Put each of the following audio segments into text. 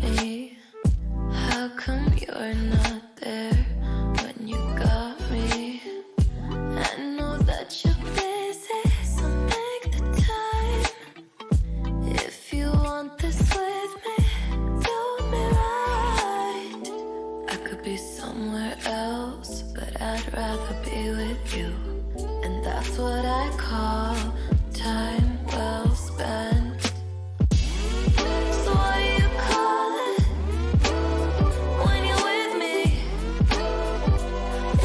me? How come you're not there when you got me? I know that you're busy, so make the time. If you want this with me, do me right. I could be somewhere else, but I'd rather be with you. And that's what I call time well spent. So what do you call it when you're with me?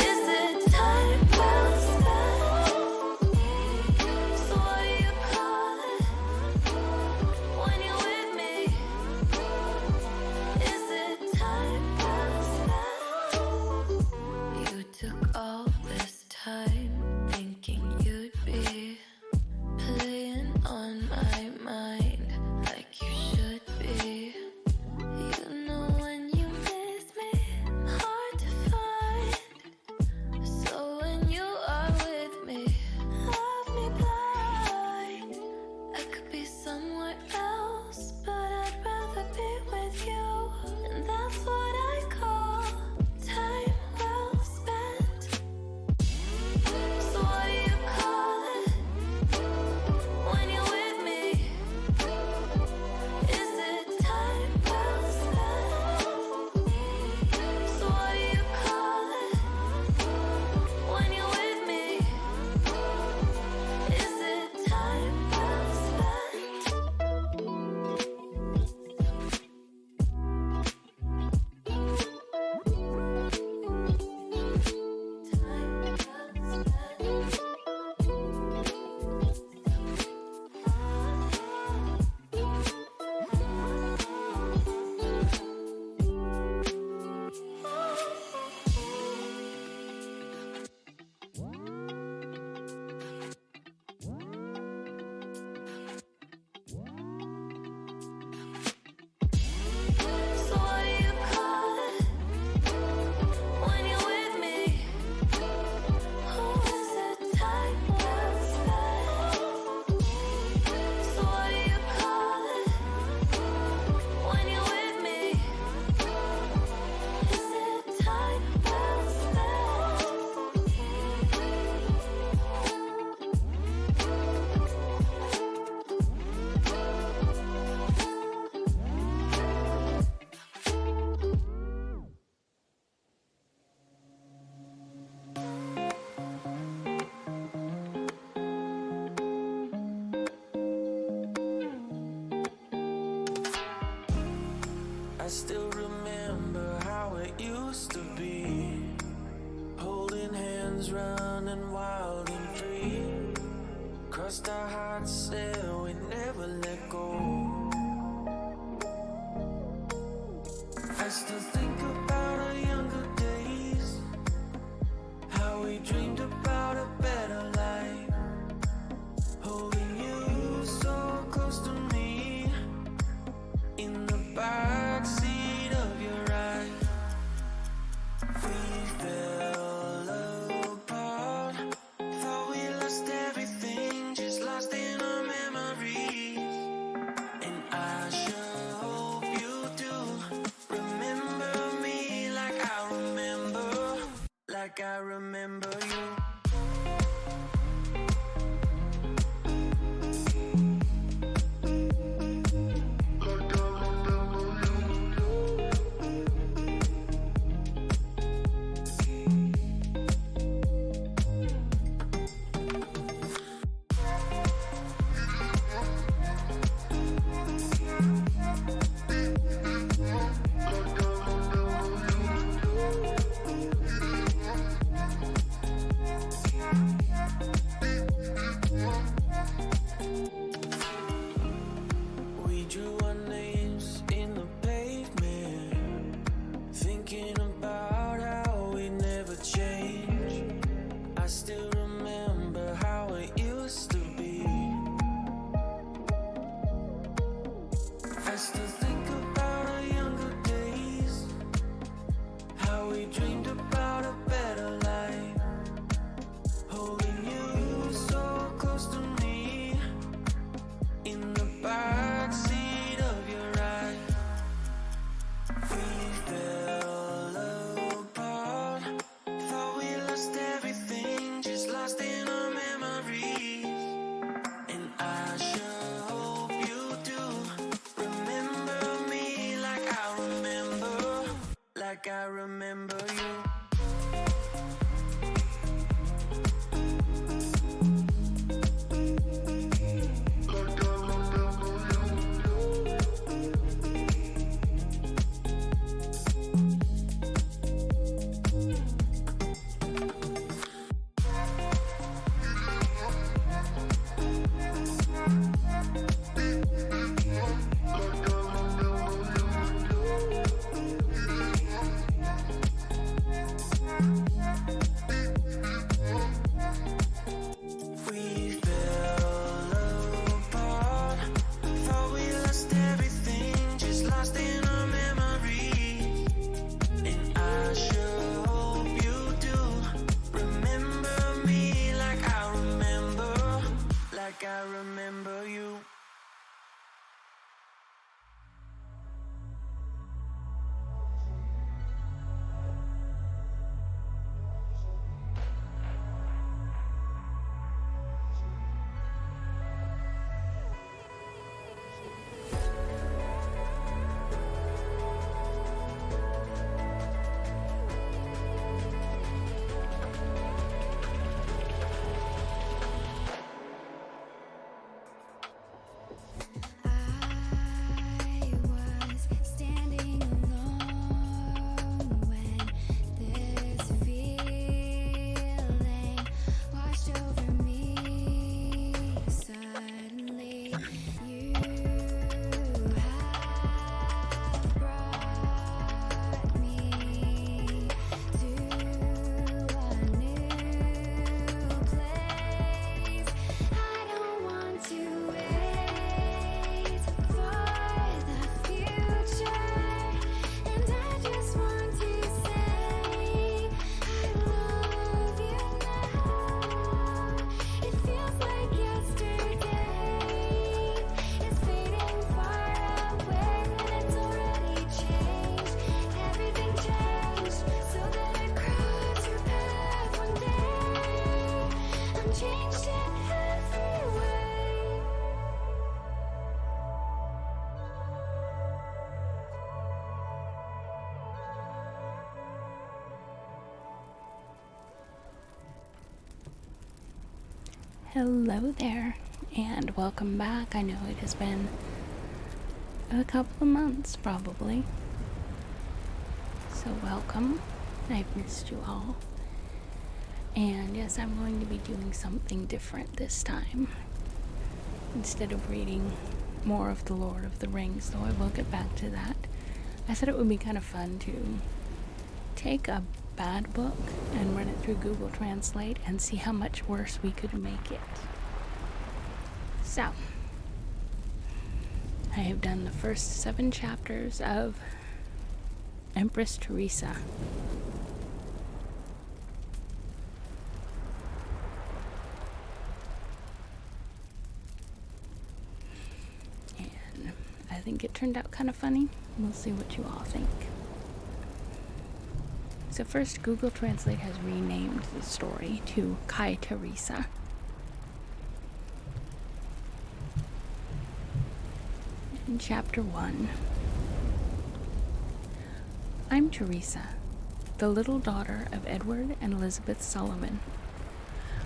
Is it time well spent? So what do you call it when you're with me? Is it time well spent? You took all this time thinking you'd be playing on my mind like you should be. You know when you miss me, I'm hard to find. So when you are with me, love me blind. I could be somewhere else, but I'd rather be with you. And that's what I call time well spent. So what do you call it when you're with me? Is it time well spent? So what do you call it when you're with me? Is it time well spent? So what do you call it when you're with me? Oh, is it time well spent? So what do you call it when you're with me? Is it time well spent? I still remember how it used to be, holding hands, running wild and free. Crossed our hearts, said we never let go. I still think about our younger days, how we dreamed about a better life, holding you so close to me in the backseat of your ride. We fell apart, thought we lost everything, just lost in our memories. like I remember you. I remember you. Hello there, and welcome back. I know it has been a couple of months, probably. So welcome. I've missed you all. And yes, I'm going to be doing something different this time. Instead of reading more of The Lord of the Rings, though I will get back to that, I thought it would be kind of fun to take a bad book and run it through Google Translate and see how much worse we could make it. So, I have done the first 7 chapters of Empress Theresa. And I think it turned out kind of funny. We'll see what you all think. So first, Google Translate has renamed the story to Kai Theresa. In Chapter 1, I'm Theresa, the little daughter of Edward and Elizabeth Sullivan.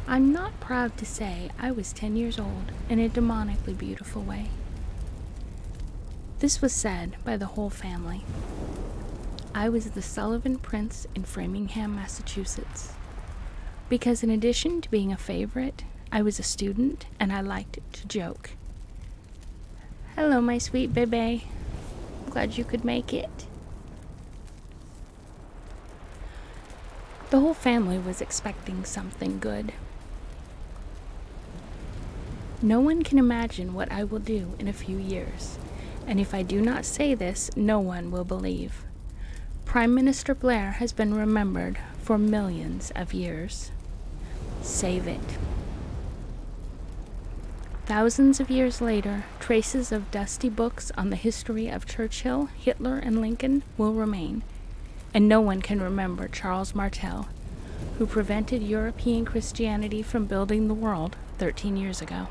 I'm not proud to say I was 10 years old in a demonically beautiful way. This was said by the whole family. I was the Sullivan Prince in Framingham, Massachusetts, because in addition to being a favorite, I was a student and I liked to joke. Hello, my sweet bebe. I'm glad you could make it. The whole family was expecting something good. No one can imagine what I will do in a few years, and if I do not say this, no one will believe. Prime Minister Blair has been remembered for millions of years. Save it. Thousands of years later, traces of dusty books on the history of Churchill, Hitler, and Lincoln will remain, and no one can remember Charles Martel, who prevented European Christianity from building the world 13 years ago.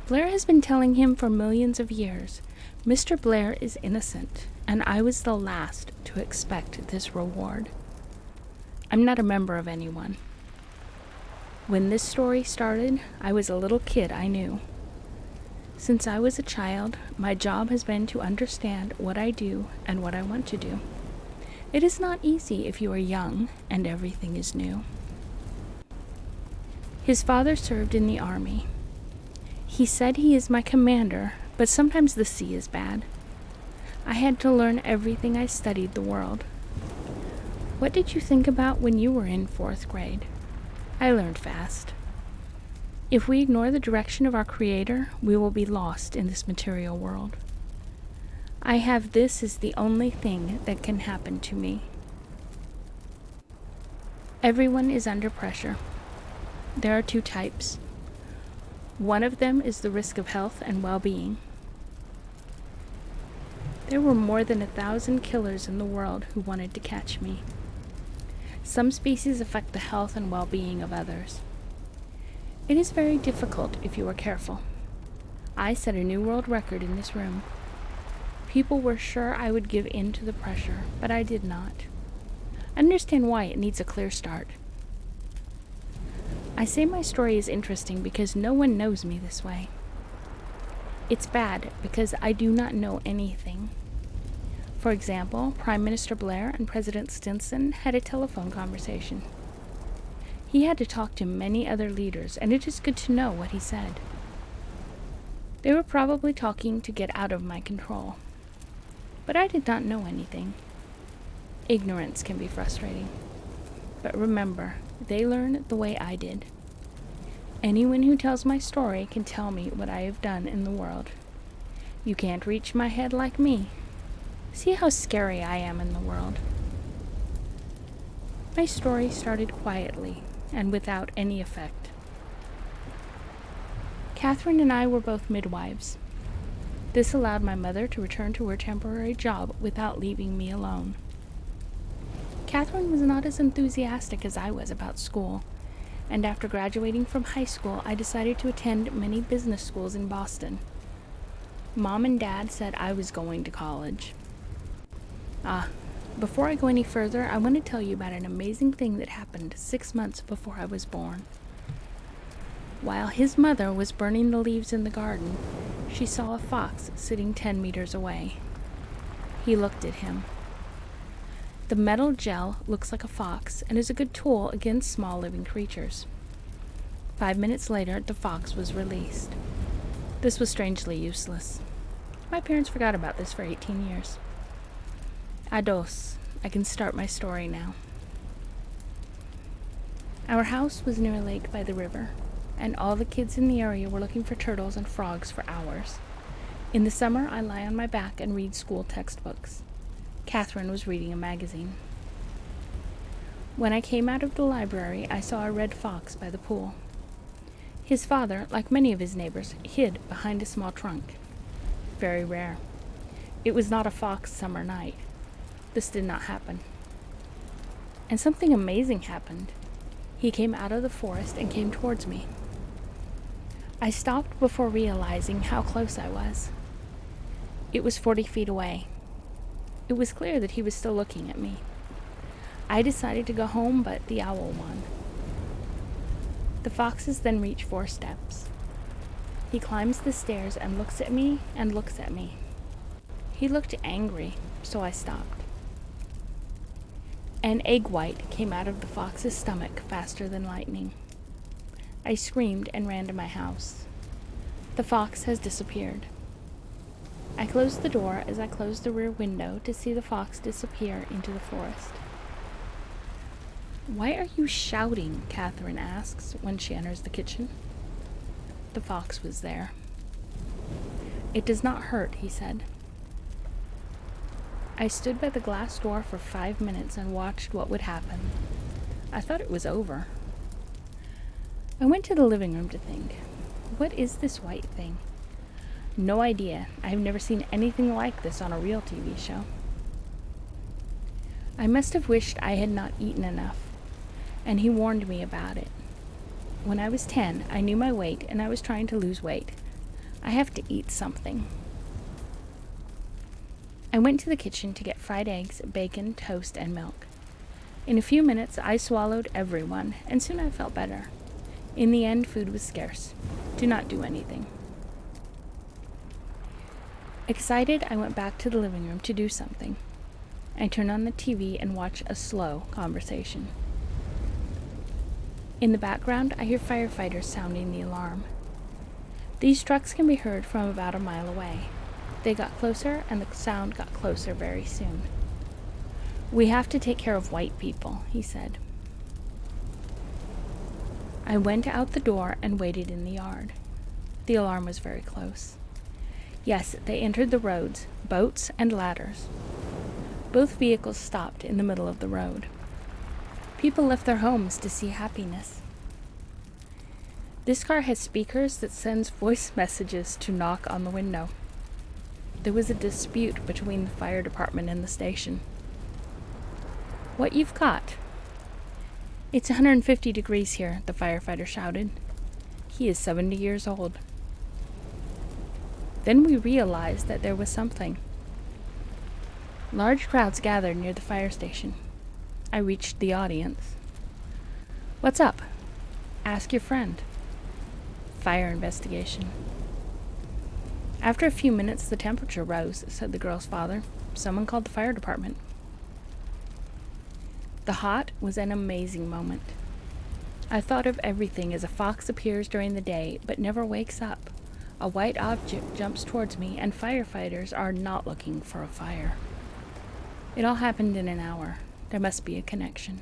Blair has been telling him for millions of years, Mr. Blair is innocent, and I was the last to expect this reward. I'm not a member of anyone. When this story started, I was a little kid I knew. Since I was a child, my job has been to understand what I do and what I want to do. It is not easy if you are young and everything is new. His father served in the army. He said he is my commander, but sometimes the sea is bad. I had to learn everything I studied the world. What did you think about when you were in 4th grade? I learned fast. If we ignore the direction of our Creator, we will be lost in this material world. I have this as the only thing that can happen to me. Everyone is under pressure. There are 2 types. One of them is the risk of health and well-being. There were more than 1,000 killers in the world who wanted to catch me. Some species affect the health and well-being of others. It is very difficult if you are careful. I set a new world record in this room. People were sure I would give in to the pressure, but I did not. Understand why it needs a clear start. I say my story is interesting because no one knows me this way. It's bad because I do not know anything. For example, Prime Minister Blair and President Stinson had a telephone conversation. He had to talk to many other leaders, and it is good to know what he said. They were probably talking to get out of my control. But I did not know anything. Ignorance can be frustrating. But remember, they learn the way I did. Anyone who tells my story can tell me what I have done in the world. You can't reach my head like me. See how scary I am in the world. My story started quietly and without any effect. Catherine and I were both midwives. This allowed my mother to return to her temporary job without leaving me alone. Catherine was not as enthusiastic as I was about school, and after graduating from high school, I decided to attend many business schools in Boston. Mom and Dad said I was going to college. Before I go any further, I want to tell you about an amazing thing that happened 6 months before I was born. While his mother was burning the leaves in the garden, she saw a fox sitting 10 meters away. He looked at him. The metal gel looks like a fox and is a good tool against small living creatures. 5 minutes later, the fox was released. This was strangely useless. My parents forgot about this for 18 years. Adios. I can start my story now. Our house was near a lake by the river, and all the kids in the area were looking for turtles and frogs for hours. In the summer, I lie on my back and read school textbooks. Catherine was reading a magazine. When I came out of the library, I saw a red fox by the pool. His father, like many of his neighbors, hid behind a small trunk. Very rare. It was not a fox summer night. This did not happen. And something amazing happened. He came out of the forest and came towards me. I stopped before realizing how close I was. It was 40 feet away. It was clear that he was still looking at me. I decided to go home, but the owl won. The foxes then reach 4 steps. He climbs the stairs and looks at me and looks at me. He looked angry, so I stopped. An egg white came out of the fox's stomach faster than lightning. I screamed and ran to my house. The fox has disappeared. I closed the door as I closed the rear window to see the fox disappear into the forest. "Why are you shouting?" Catherine asks when she enters the kitchen. The fox was there. "It does not hurt," he said. I stood by the glass door for 5 minutes and watched what would happen. I thought it was over. I went to the living room to think, what is this white thing? No idea. I have never seen anything like this on a real TV show. I must have wished I had not eaten enough, and he warned me about it. When I was 10, I knew my weight and I was trying to lose weight. I have to eat something. I went to the kitchen to get fried eggs, bacon, toast, and milk. In a few minutes, I swallowed every one, and soon I felt better. In the end, food was scarce. Do not do anything. Excited, I went back to the living room to do something. I turned on the TV and watched a slow conversation. In the background, I hear firefighters sounding the alarm. These trucks can be heard from about a mile away. They got closer, and the sound got closer very soon. "We have to take care of white people," he said. I went out the door and waited in the yard. The alarm was very close. Yes, they entered the roads, boats and ladders. Both vehicles stopped in the middle of the road. People left their homes to see happiness. This car has speakers that sends voice messages to knock on the window. There was a dispute between the fire department and the station. "What you've got?" "It's 150 degrees here," the firefighter shouted. He is 70 years old. Then we realized that there was something. Large crowds gathered near the fire station. I reached the audience. "What's up?" "Ask your friend." "Fire investigation." After a few minutes, the temperature rose, said the girl's father. Someone called the fire department. The hot was an amazing moment. I thought of everything as a fox appears during the day but never wakes up. A white object jumps towards me, and firefighters are not looking for a fire. It all happened in an hour. There must be a connection.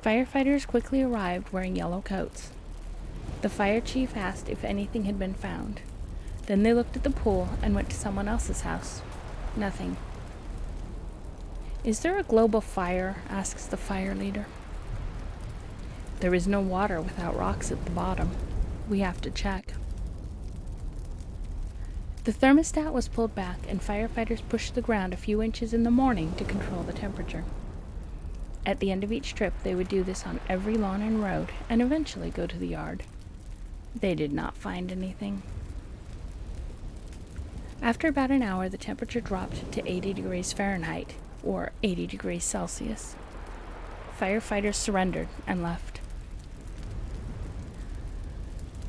Firefighters quickly arrived wearing yellow coats. The fire chief asked if anything had been found. Then they looked at the pool and went to someone else's house. Nothing. "Is there a global fire?" asks the fire leader. "There is no water without rocks at the bottom. We have to check." The thermostat was pulled back, and firefighters pushed the ground a few inches in the morning to control the temperature. At the end of each trip, they would do this on every lawn and road, and eventually go to the yard. They did not find anything. After about an hour, the temperature dropped to 80 degrees Fahrenheit, or 80 degrees Celsius. Firefighters surrendered and left.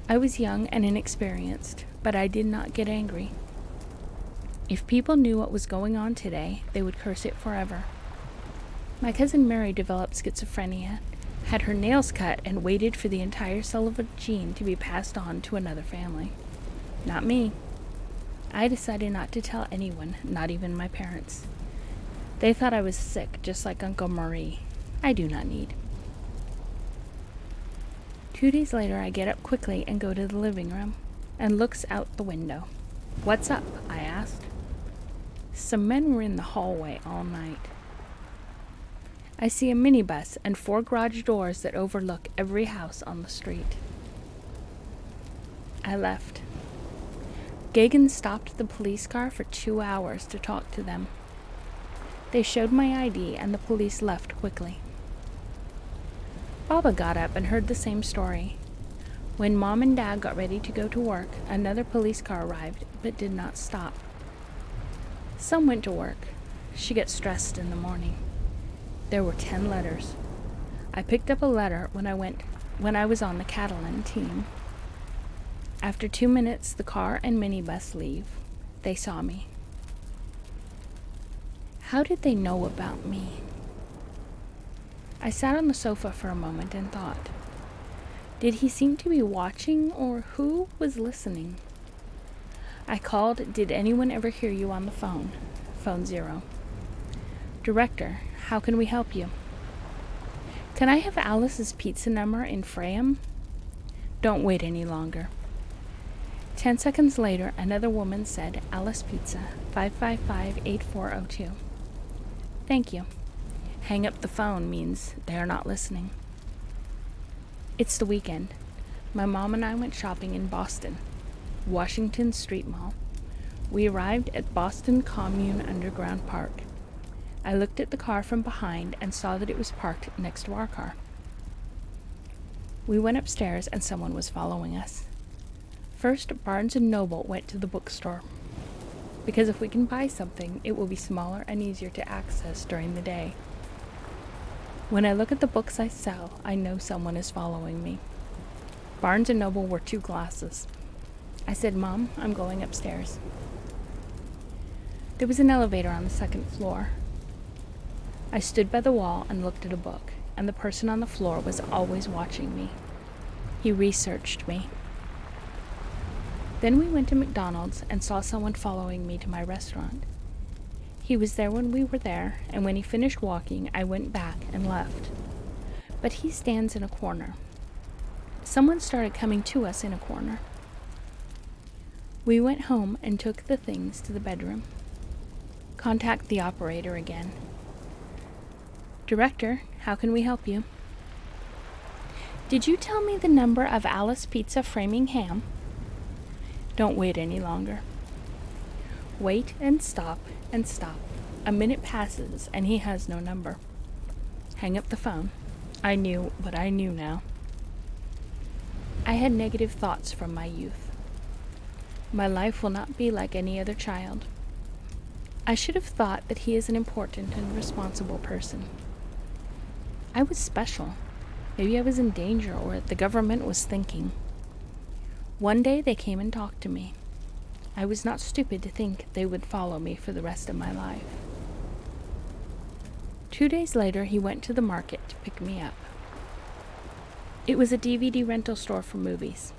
I was young and inexperienced, but I did not get angry. If people knew what was going on today, they would curse it forever. My cousin Mary developed schizophrenia, had her nails cut, and waited for the entire Sullivan gene to be passed on to another family. Not me. I decided not to tell anyone, not even my parents. They thought I was sick, just like Uncle Marie. I do not need. 2 days later, I get up quickly and go to the living room and looks out the window. "What's up?" I asked. Some men were in the hallway all night. I see a minibus and 4 garage doors that overlook every house on the street. I left. Gagan stopped the police car for 2 hours to talk to them. They showed my ID and the police left quickly. Baba got up and heard the same story. When Mom and Dad got ready to go to work, another police car arrived but did not stop. Some went to work. She gets stressed in the morning. There were 10 letters. I picked up a letter when I was on the Catalan team. After 2 minutes, the car and minibus leave. They saw me. How did they know about me? I sat on the sofa for a moment and thought. Did he seem to be watching, or who was listening? I called, "Did anyone ever hear you on the phone?" Phone 0. "Director, how can we help you?" "Can I have Alice's pizza number in Frame?" "Don't wait any longer." 10 seconds later, another woman said, "Alice Pizza, 555-8402. "Thank you." Hang up the phone means they are not listening. It's the weekend. My mom and I went shopping in Boston, Washington Street Mall. We arrived at Boston Commune Underground Park. I looked at the car from behind and saw that it was parked next to our car. We went upstairs and someone was following us. first, Barnes & Noble went to the bookstore. Because if we can buy something, it will be smaller and easier to access during the day. When I look at the books I sell, I know someone is following me. Barnes & Noble were 2 glasses. I said, "Mom, I'm going upstairs." There was an elevator on the 2nd floor. I stood by the wall and looked at a book, and the person on the floor was always watching me. He researched me. Then we went to McDonald's and saw someone following me to my restaurant. He was there when we were there, and when he finished walking, I went back and left. But he stands in a corner. Someone started coming to us in a corner. We went home and took the things to the bedroom. Contact the operator again. "Director, how can we help you?" "Did you tell me the number of Alice Pizza Framingham?" "Don't wait any longer." Wait and stop and stop. A minute passes and he has no number. Hang up the phone. I knew what I knew now. I had negative thoughts from my youth. My life will not be like any other child. I should have thought that he is an important and responsible person. I was special. Maybe I was in danger, or the government was thinking. One day they came and talked to me. I was not stupid to think they would follow me for the rest of my life. 2 days later, he went to the market to pick me up. It was a DVD rental store for movies.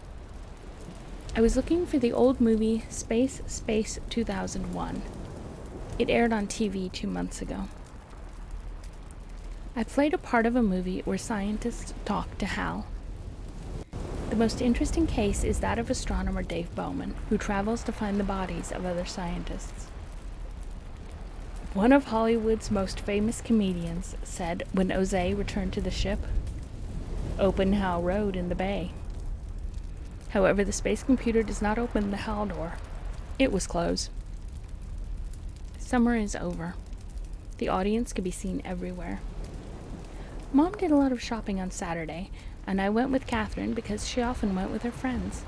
I was looking for the old movie Space 2001. It aired on TV 2 months ago. I played a part of a movie where scientists talk to Hal. The most interesting case is that of astronomer Dave Bowman, who travels to find the bodies of other scientists. One of Hollywood's most famous comedians said when Jose returned to the ship, "Open Hal Road in the bay." However, the space computer does not open the Hal door. It was closed. Summer is over. The audience can be seen everywhere. Mom did a lot of shopping on Saturday, and I went with Catherine because she often went with her friends.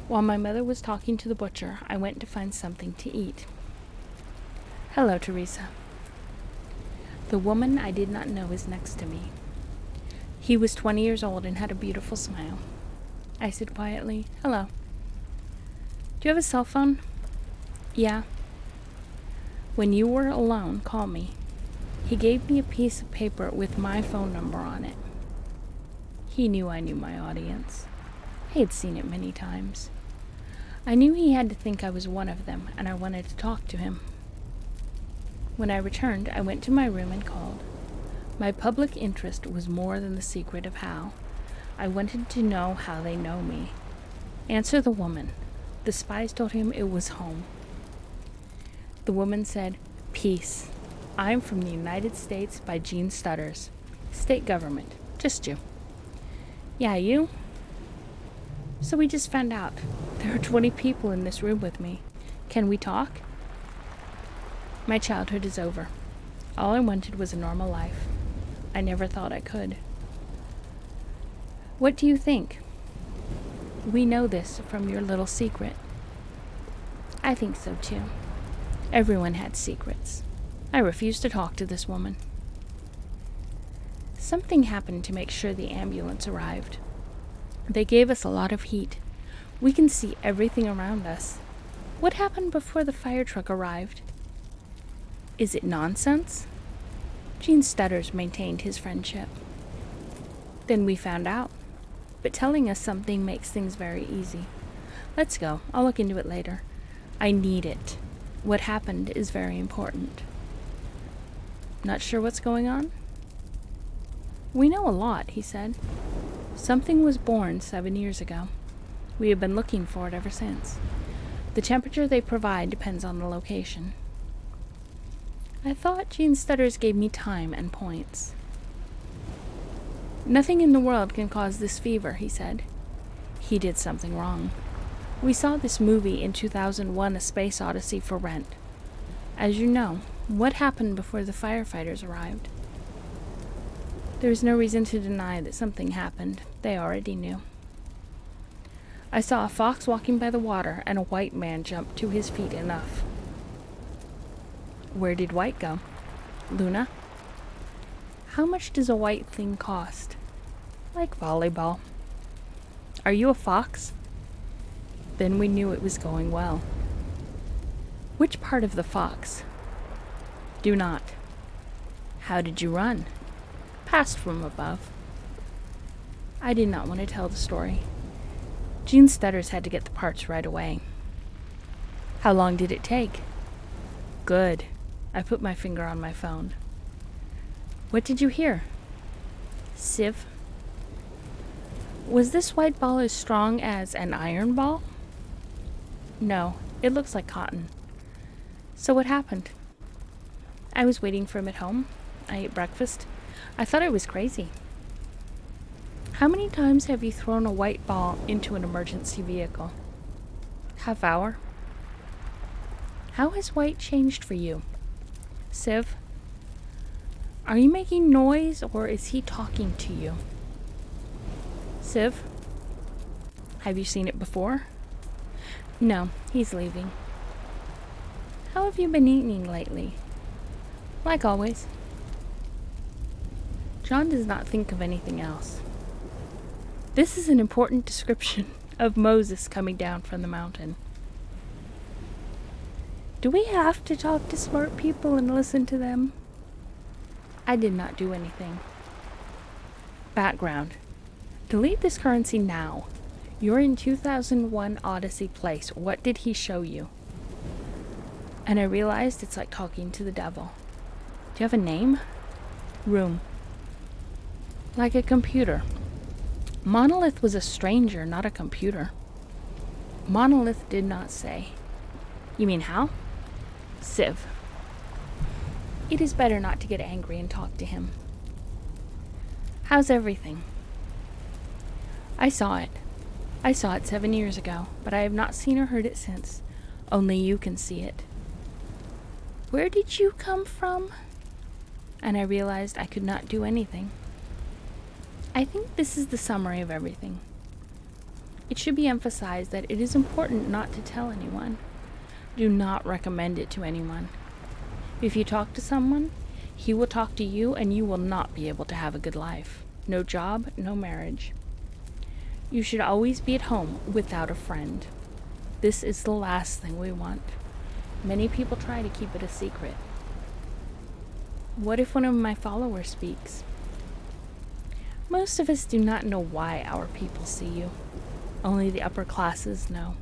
While my mother was talking to the butcher, I went to find something to eat. "Hello, Theresa." The woman I did not know is next to me. He was 20 years old and had a beautiful smile. I said quietly, "Hello." "Do you have a cell phone?" "Yeah." "When you were alone, call me." He gave me a piece of paper with my phone number on it. He knew I knew my audience. I had seen it many times. I knew he had to think I was one of them, and I wanted to talk to him. When I returned, I went to my room and called. My public interest was more than the secret of Hal. I wanted to know how they know me. "Answer the woman." The spies told him it was home. The woman said, "Peace. I'm from the United States by Gene Stutters. State government. Just you." "Yeah, you?" "So we just found out. There are 20 people in this room with me. Can we talk?" My childhood is over. All I wanted was a normal life. I never thought I could. "What do you think?" "We know this from your little secret." "I think so too. Everyone had secrets. I refused to talk to this woman." Something happened to make sure the ambulance arrived. They gave us a lot of heat. We can see everything around us. What happened before the fire truck arrived? Is it nonsense? Gene Stutters maintained his friendship. Then we found out. But telling us something makes things very easy. Let's go. I'll look into it later. I need it. What happened is very important. Not sure what's going on? "We know a lot," he said. "Something was born 7 years ago. We have been looking for it ever since. The temperature they provide depends on the location." I thought Gene Stutters gave me time and points. "Nothing in the world can cause this fever," he said. He did something wrong. We saw this movie in 2001, A Space Odyssey, for rent. As you know, what happened before the firefighters arrived? There is no reason to deny that something happened. They already knew. I saw a fox walking by the water, and a white man jumped to his feet enough. Where did White go? Luna? How much does a white thing cost? Like volleyball. Are you a fox? Then we knew it was going well. Which part of the fox? Do not. How did you run? Passed from above. I did not want to tell the story. Jean Stutters had to get the parts right away. How long did it take? Good. I put my finger on my phone. What did you hear? Sieve. Was this white ball as strong as an iron ball? No, it looks like cotton. So what happened? I was waiting for him at home. I ate breakfast. I thought I was crazy. How many times have you thrown a white ball into an emergency vehicle? Half hour. How has White changed for you? Siv, are you making noise or is he talking to you? Siv, have you seen it before? No, he's leaving. How have you been eating lately? Like always. John does not think of anything else. This is an important description of Moses coming down from the mountain. Do we have to talk to smart people and listen to them? I did not do anything. Background. Delete this currency now. You're in 2001 Odyssey Place. What did he show you? And I realized it's like talking to the devil. Do you have a name? Room. Like a computer. Monolith was a stranger, not a computer. Monolith did not say. You mean how? Siv. It is better not to get angry and talk to him. How's everything? I saw it. I saw it 7 years ago, but I have not seen or heard it since. Only you can see it. Where did you come from? And I realized I could not do anything. I think this is the summary of everything. It should be emphasized that it is important not to tell anyone. Do not recommend it to anyone. If you talk to someone, he will talk to you and you will not be able to have a good life. No job, no marriage. You should always be at home without a friend. This is the last thing we want. Many people try to keep it a secret. What if one of my followers speaks? Most of us do not know why our people see you. Only the upper classes know.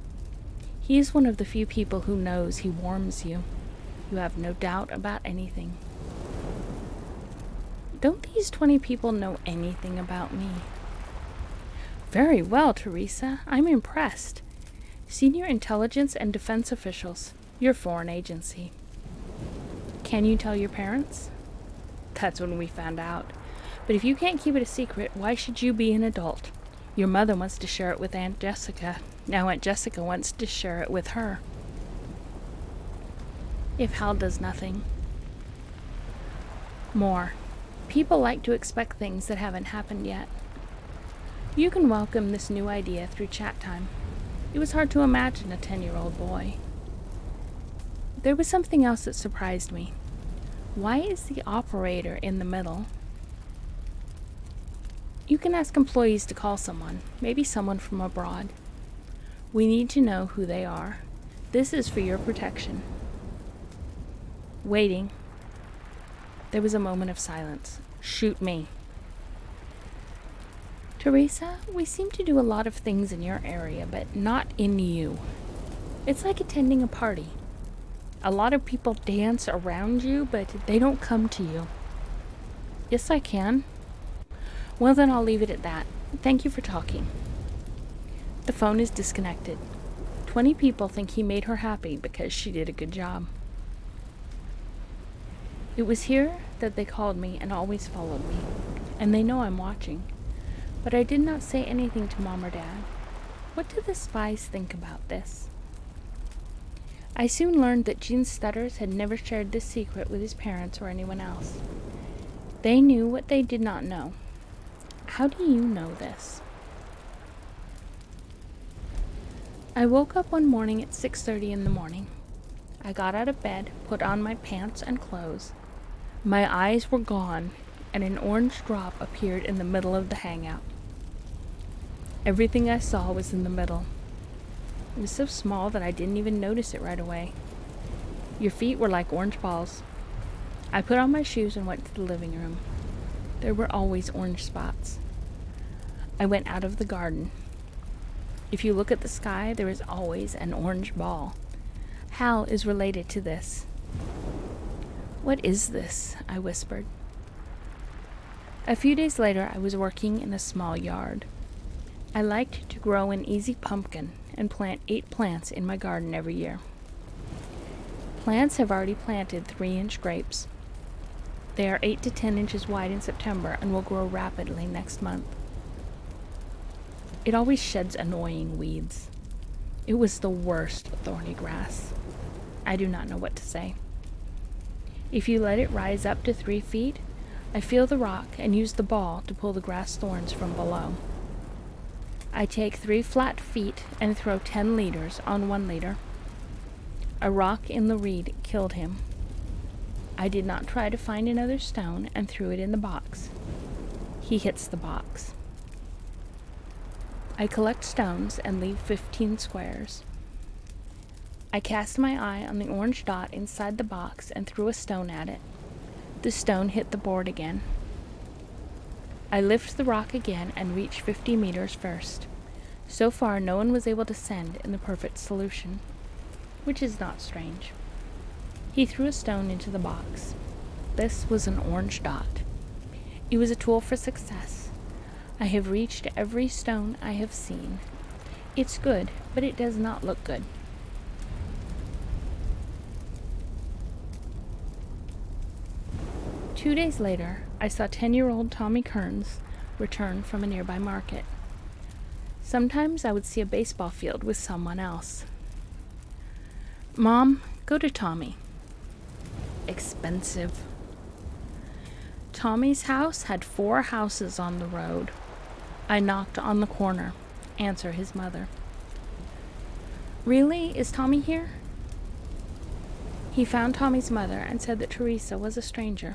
He is one of the few people who knows he warms you. You have no doubt about anything. Don't these 20 people know anything about me? Very well, Theresa. I'm impressed. Senior intelligence and defense officials. Your foreign agency. Can you tell your parents? That's when we found out. But if you can't keep it a secret, why should you be an adult? Your mother wants to share it with Aunt Jessica. Now Aunt Jessica wants to share it with her. If Hal does nothing. More. People like to expect things that haven't happened yet. You can welcome this new idea through chat time. It was hard to imagine a 10-year-old boy. There was something else that surprised me. Why is the operator in the middle? You can ask employees to call someone, maybe someone from abroad. We need to know who they are. This is for your protection. Waiting. There was a moment of silence. Shoot me. Theresa, we seem to do a lot of things in your area, but not in you. It's like attending a party. A lot of people dance around you, but they don't come to you. Yes, I can. Well, then I'll leave it at that. Thank you for talking. The phone is disconnected. 20 people think he made her happy because she did a good job. It was here that they called me and always followed me, and they know I'm watching. But I did not say anything to Mom or Dad. What do the spies think about this? I soon learned that Gene Stutters had never shared this secret with his parents or anyone else. They knew what they did not know. How do you know this? I woke up one morning at 6:30 in the morning. I got out of bed, put on my pants and clothes. My eyes were gone, and an orange drop appeared in the middle of the hangout. Everything I saw was in the middle. It was so small that I didn't even notice it right away. Your feet were like orange balls. I put on my shoes and went to the living room. There were always orange spots. I went out of the garden. If you look at the sky, there is always an orange ball. Hal is related to this. "What is this?" I whispered. A few days later, I was working in a small yard. I liked to grow an easy pumpkin and plant 8 plants in my garden every year. Plants have already planted 3-inch grapes. They are 8 to 10 inches wide in September and will grow rapidly next month. It always sheds annoying weeds. It was the worst thorny grass. I do not know what to say. If you let it rise up to 3 feet, I feel the rock and use the ball to pull the grass thorns from below. I take 3 flat feet and throw 10 liters on 1 liter. A rock in the reed killed him. I did not try to find another stone and threw it in the box. He hits the box. I collect stones and leave 15 squares. I cast my eye on the orange dot inside the box and threw a stone at it. The stone hit the board again. I lift the rock again and reach 50 meters first. So far, no one was able to send in the perfect solution, which is not strange. He threw a stone into the box. This was an orange dot. It was a tool for success. I have reached every stone I have seen. It's good, but it does not look good. Two days later, I saw 10-year-old Tommy Kearns return from a nearby market. Sometimes I would see a baseball field with someone else. "Mom, go to Tommy." Expensive. Tommy's house had 4 houses on the road. I knocked on the corner. Answer his mother. "Really? Is Tommy here?" He found Tommy's mother and said that Theresa was a stranger.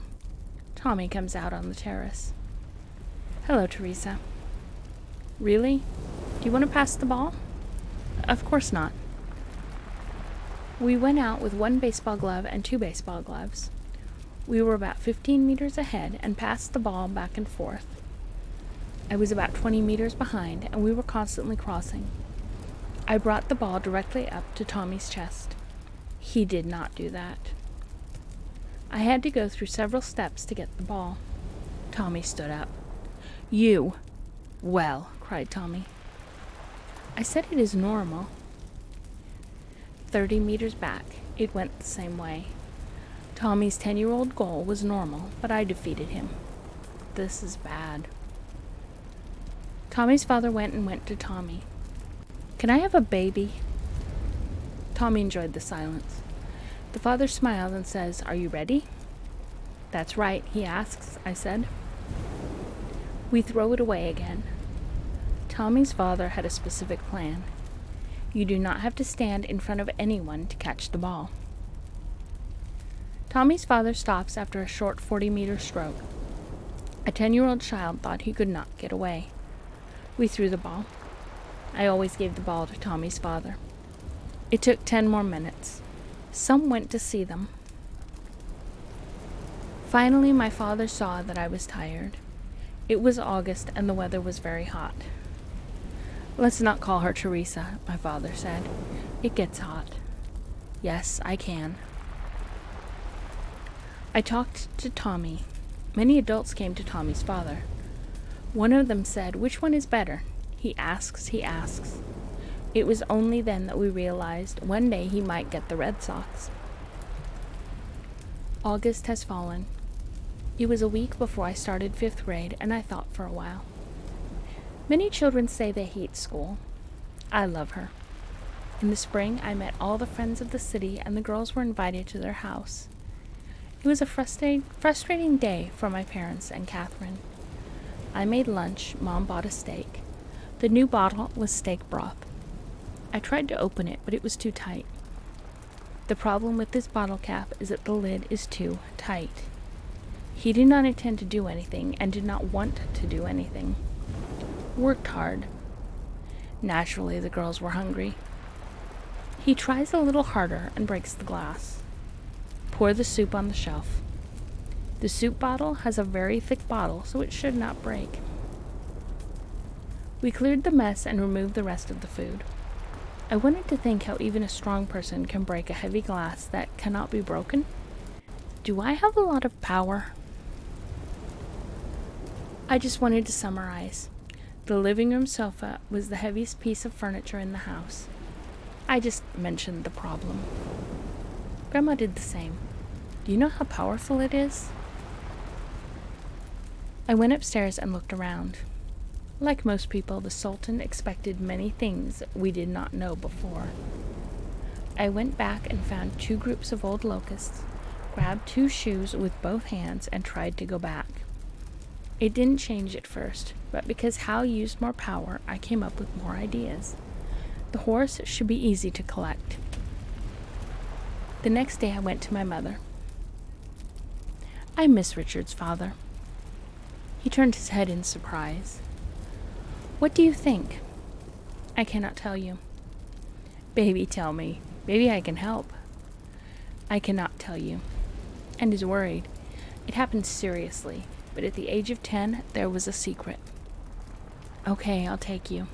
Tommy comes out on the terrace. "Hello, Theresa." "Really? Do you want to pass the ball?" "Of course not." We went out with 1 baseball glove and 2 baseball gloves. We were about 15 meters ahead and passed the ball back and forth. I was about 20 meters behind, and we were constantly crossing. I brought the ball directly up to Tommy's chest. He did not do that. I had to go through several steps to get the ball. Tommy stood up. "You!" "Well," cried Tommy. I said it is normal. 30 meters back, it went the same way. Tommy's 10-year-old goal was normal, but I defeated him. This is bad. Tommy's father went to Tommy. "Can I have a baby?" Tommy enjoyed the silence. The father smiled and says, "Are you ready?" "That's right," he asks, I said. We throw it away again. Tommy's father had a specific plan. You do not have to stand in front of anyone to catch the ball. Tommy's father stops after a short 40-meter stroke. A 10-year-old child thought he could not get away. We threw the ball. I always gave the ball to Tommy's father. It took 10 more minutes. Some went to see them. Finally, my father saw that I was tired. It was August and the weather was very hot. "Let's not call her Theresa," my father said. "It gets hot." "Yes, I can." I talked to Tommy. Many adults came to Tommy's father. One of them said, "Which one is better?" He asks. It was only then that we realized one day he might get the Red Sox. August has fallen. It was a week before I started 5th grade, and I thought for a while. Many children say they hate school. I love her. In the spring, I met all the friends of the city, and the girls were invited to their house. It was a frustrating day for my parents and Catherine. I made lunch. Mom bought a steak. The new bottle was steak broth. I tried to open it, but it was too tight. The problem with this bottle cap is that the lid is too tight. He did not intend to do anything and did not want to do anything. Worked hard. Naturally, the girls were hungry. He tries a little harder and breaks the glass. Pour the soup on the shelf. The soup bottle has a very thick bottle, so it should not break. We cleared the mess and removed the rest of the food. I wanted to think how even a strong person can break a heavy glass that cannot be broken. Do I have a lot of power? I just wanted to summarize. The living room sofa was the heaviest piece of furniture in the house. I just mentioned the problem. Grandma did the same. Do you know how powerful it is? I went upstairs and looked around. Like most people, the Sultan expected many things we did not know before. I went back and found 2 groups of old locusts, grabbed 2 shoes with both hands, and tried to go back. It didn't change at first, but because Hal used more power, I came up with more ideas. The horse should be easy to collect. The next day I went to my mother. I miss Richard's father. He turned his head in surprise. What do you think? I cannot tell you. Baby, tell me. Maybe I can help. I cannot tell you. And is worried. It happened seriously, but at the age of 10, there was a secret. Okay, I'll take you.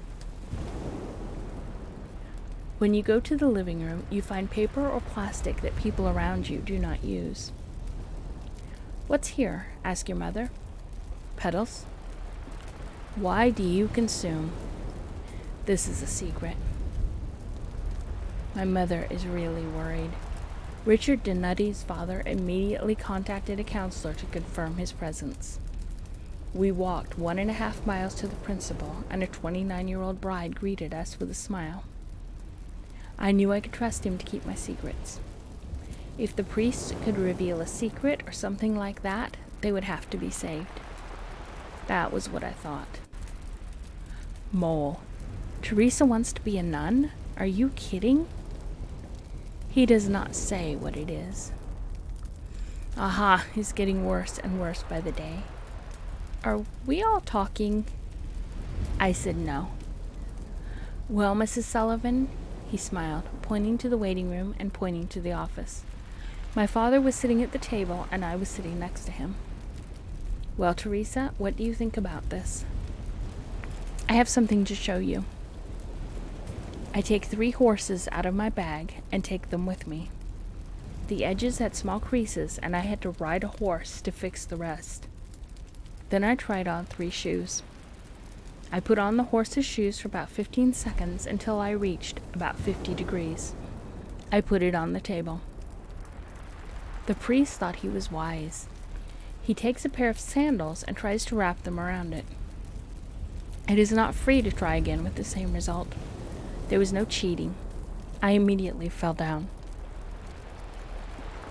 When you go to the living room, you find paper or plastic that people around you do not use. What's here? Ask your mother. Petals? Why do you consume? This is a secret. My mother is really worried. Richard Denutty's father immediately contacted a counselor to confirm his presence. We walked 1.5 miles to the principal, and a 29-year-old bride greeted us with a smile. I knew I could trust him to keep my secrets. If the priest could reveal a secret or something like that, they would have to be saved. That was what I thought. Mole. Theresa wants to be a nun? Are you kidding? He does not say what it is. Aha, it's getting worse and worse by the day. Are we all talking? I said no. Well, Mrs. Sullivan, he smiled, pointing to the waiting room and pointing to the office. My father was sitting at the table, and I was sitting next to him. Well, Theresa, what do you think about this? I have something to show you. I take 3 horses out of my bag and take them with me. The edges had small creases, and I had to ride a horse to fix the rest. Then I tried on 3 shoes. I put on the horse's shoes for about 15 seconds until I reached about 50 degrees. I put it on the table. The priest thought he was wise. He takes a pair of sandals and tries to wrap them around it. It is not free to try again with the same result. There was no cheating. I immediately fell down.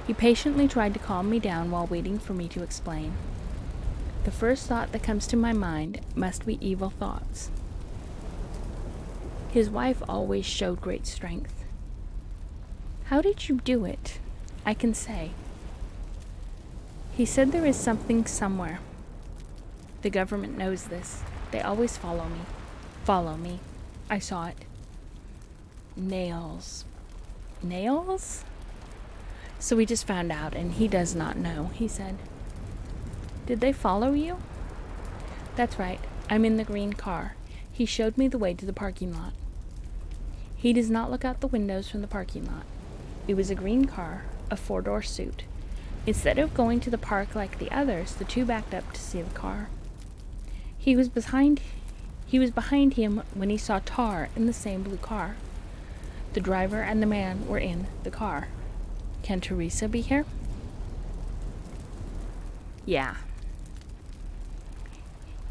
He patiently tried to calm me down while waiting for me to explain. The first thought that comes to my mind must be evil thoughts. His wife always showed great strength. How did you do it? I can say. He said there is something somewhere. The government knows this. They always follow me. Follow me. I saw it. Nails. Nails? So we just found out, and he does not know, he said. Did they follow you? That's right. I'm in the green car. He showed me the way to the parking lot. He does not look out the windows from the parking lot. It was a green car, a 4-door suit. Instead of going to the park like the others, the 2 backed up to see the car. He was behind him when he saw Tar in the same blue car. The driver and the man were in the car. Can Theresa be here? Yeah.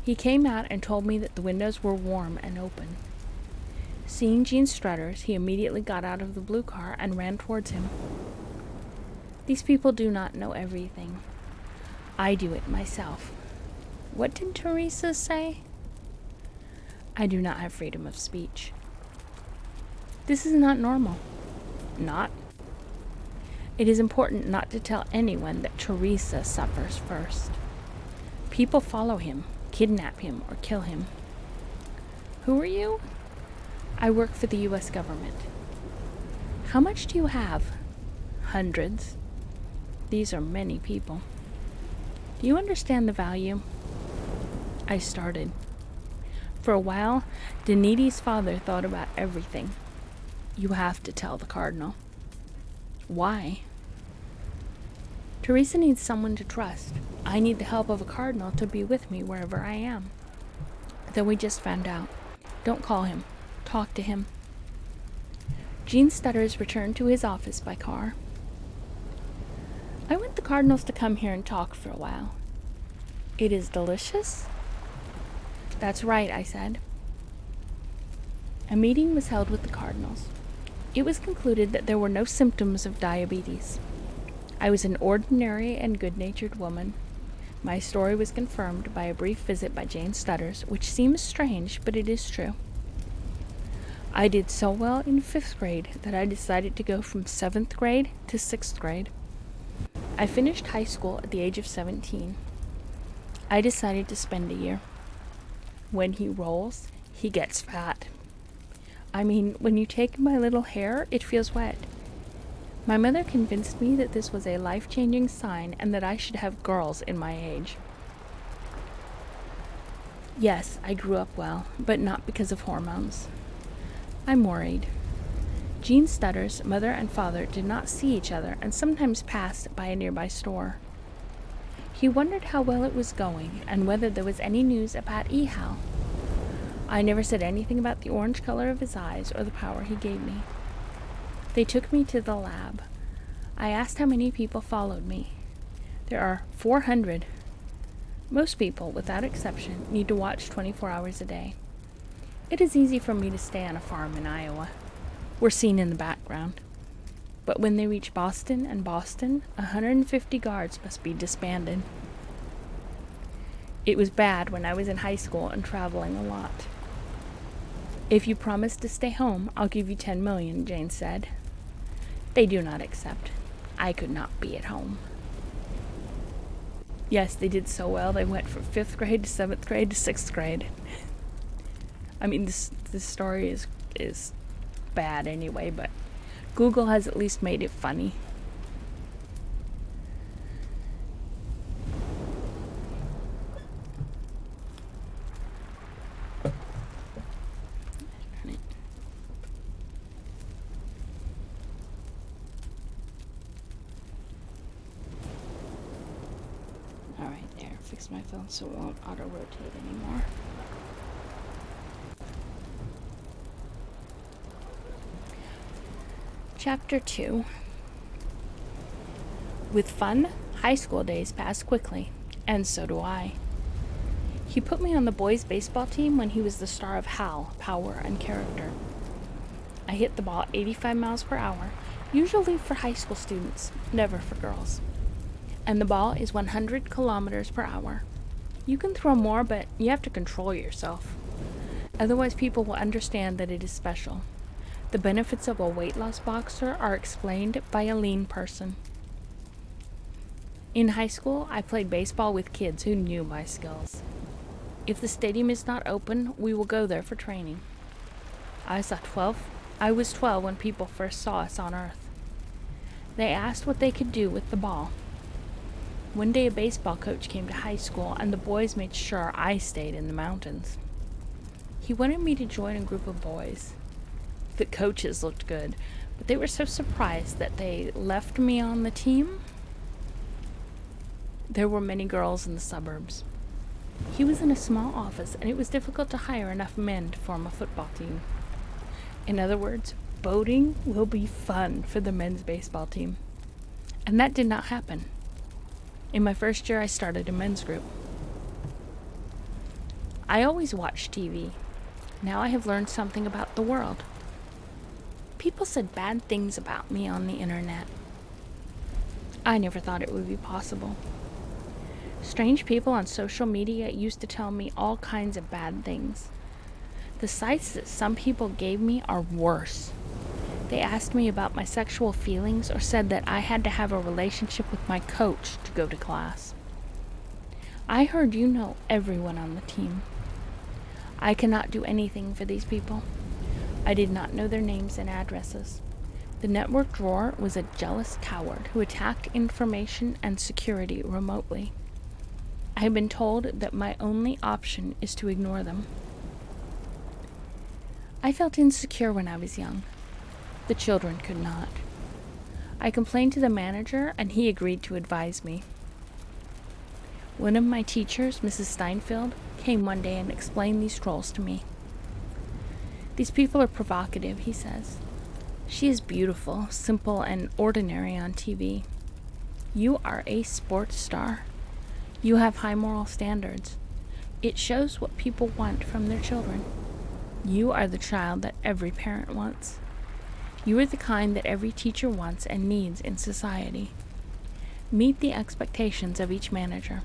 He came out and told me that the windows were warm and open. Seeing Gene Strutters, he immediately got out of the blue car and ran towards him. These people do not know everything. I do it myself. What did Theresa say? I do not have freedom of speech. This is not normal. Not. It is important not to tell anyone that Theresa suffers first. People follow him, kidnap him, or kill him. Who are you? I work for the U.S. government. How much do you have? Hundreds. These are many people. Do you understand the value? I started. For a while, Daniti's father thought about everything. You have to tell the cardinal. Why? Theresa needs someone to trust. I need the help of a cardinal to be with me wherever I am. Then we just found out. Don't call him. Talk to him. Gene Stutters returned to his office by car. I want the cardinals to come here and talk for a while. It is delicious? That's right, I said. A meeting was held with the cardinals. It was concluded that there were no symptoms of diabetes. I was an ordinary and good-natured woman. My story was confirmed by a brief visit by Jane Stutters, which seems strange, but it is true. I did so well in 5th grade that I decided to go from 7th grade to 6th grade. I finished high school at the age of 17. I decided to spend a year. When he rolls, he gets fat. I mean, when you take my little hair, it feels wet. My mother convinced me that this was a life-changing sign and that I should have girls in my age. Yes, I grew up well, but not because of hormones. I'm worried. Gene Stutters' mother and father did not see each other and sometimes passed by a nearby store. He wondered how well it was going and whether there was any news about Ehal. I never said anything about the orange color of his eyes or the power he gave me. They took me to the lab. I asked how many people followed me. There are 400. Most people, without exception, need to watch 24 hours a day. It is easy for me to stay on a farm in Iowa. We're seen in the background. But when they reach Boston, 150 guards must be disbanded. It was bad when I was in high school and traveling a lot. If you promise to stay home, I'll give you 10 million, Jane said. They do not accept. I could not be at home. Yes, they did so well. They went from 5th grade to 7th grade to 6th grade. I mean, this story is bad anyway, but Google has at least made it funny. Alright, there. Fix my phone so it won't auto-rotate anymore. Chapter 2. With fun, high school days pass quickly, and so do I. He put me on the boys' baseball team when he was the star of Hal, power, and character. I hit the ball 85 miles per hour, usually for high school students, never for girls. And the ball is 100 kilometers per hour. You can throw more, but you have to control yourself. Otherwise, people will understand that it is special. The benefits of a weight loss boxer are explained by a lean person. In high school, I played baseball with kids who knew my skills. If the stadium is not open, we will go there for training. I was 12 when people first saw us on Earth. They asked what they could do with the ball. One day a baseball coach came to high school and the boys made sure I stayed in the mountains. He wanted me to join a group of boys. The coaches looked good, but they were so surprised that they left me on the team. There were many girls in the suburbs. He was in a small office, and it was difficult to hire enough men to form a football team. In other words, boating will be fun for the men's baseball team. And that did not happen. In my first year, I started a men's group. I always watched TV. Now I have learned something about the world. People said bad things about me on the internet. I never thought it would be possible. Strange people on social media used to tell me all kinds of bad things. The sights that some people gave me are worse. They asked me about my sexual feelings or said that I had to have a relationship with my coach to go to class. I heard you know everyone on the team. I cannot do anything for these people. I did not know their names and addresses. The network drawer was a jealous coward who attacked information and security remotely. I have been told that my only option is to ignore them. I felt insecure when I was young. The children could not. I complained to the manager and he agreed to advise me. One of my teachers, Mrs. Steinfeld, came one day and explained these trolls to me. These people are provocative, he says. She is beautiful, simple, and ordinary on TV. You are a sports star. You have high moral standards. It shows what people want from their children. You are the child that every parent wants. You are the kind that every teacher wants and needs in society. Meet the expectations of each manager.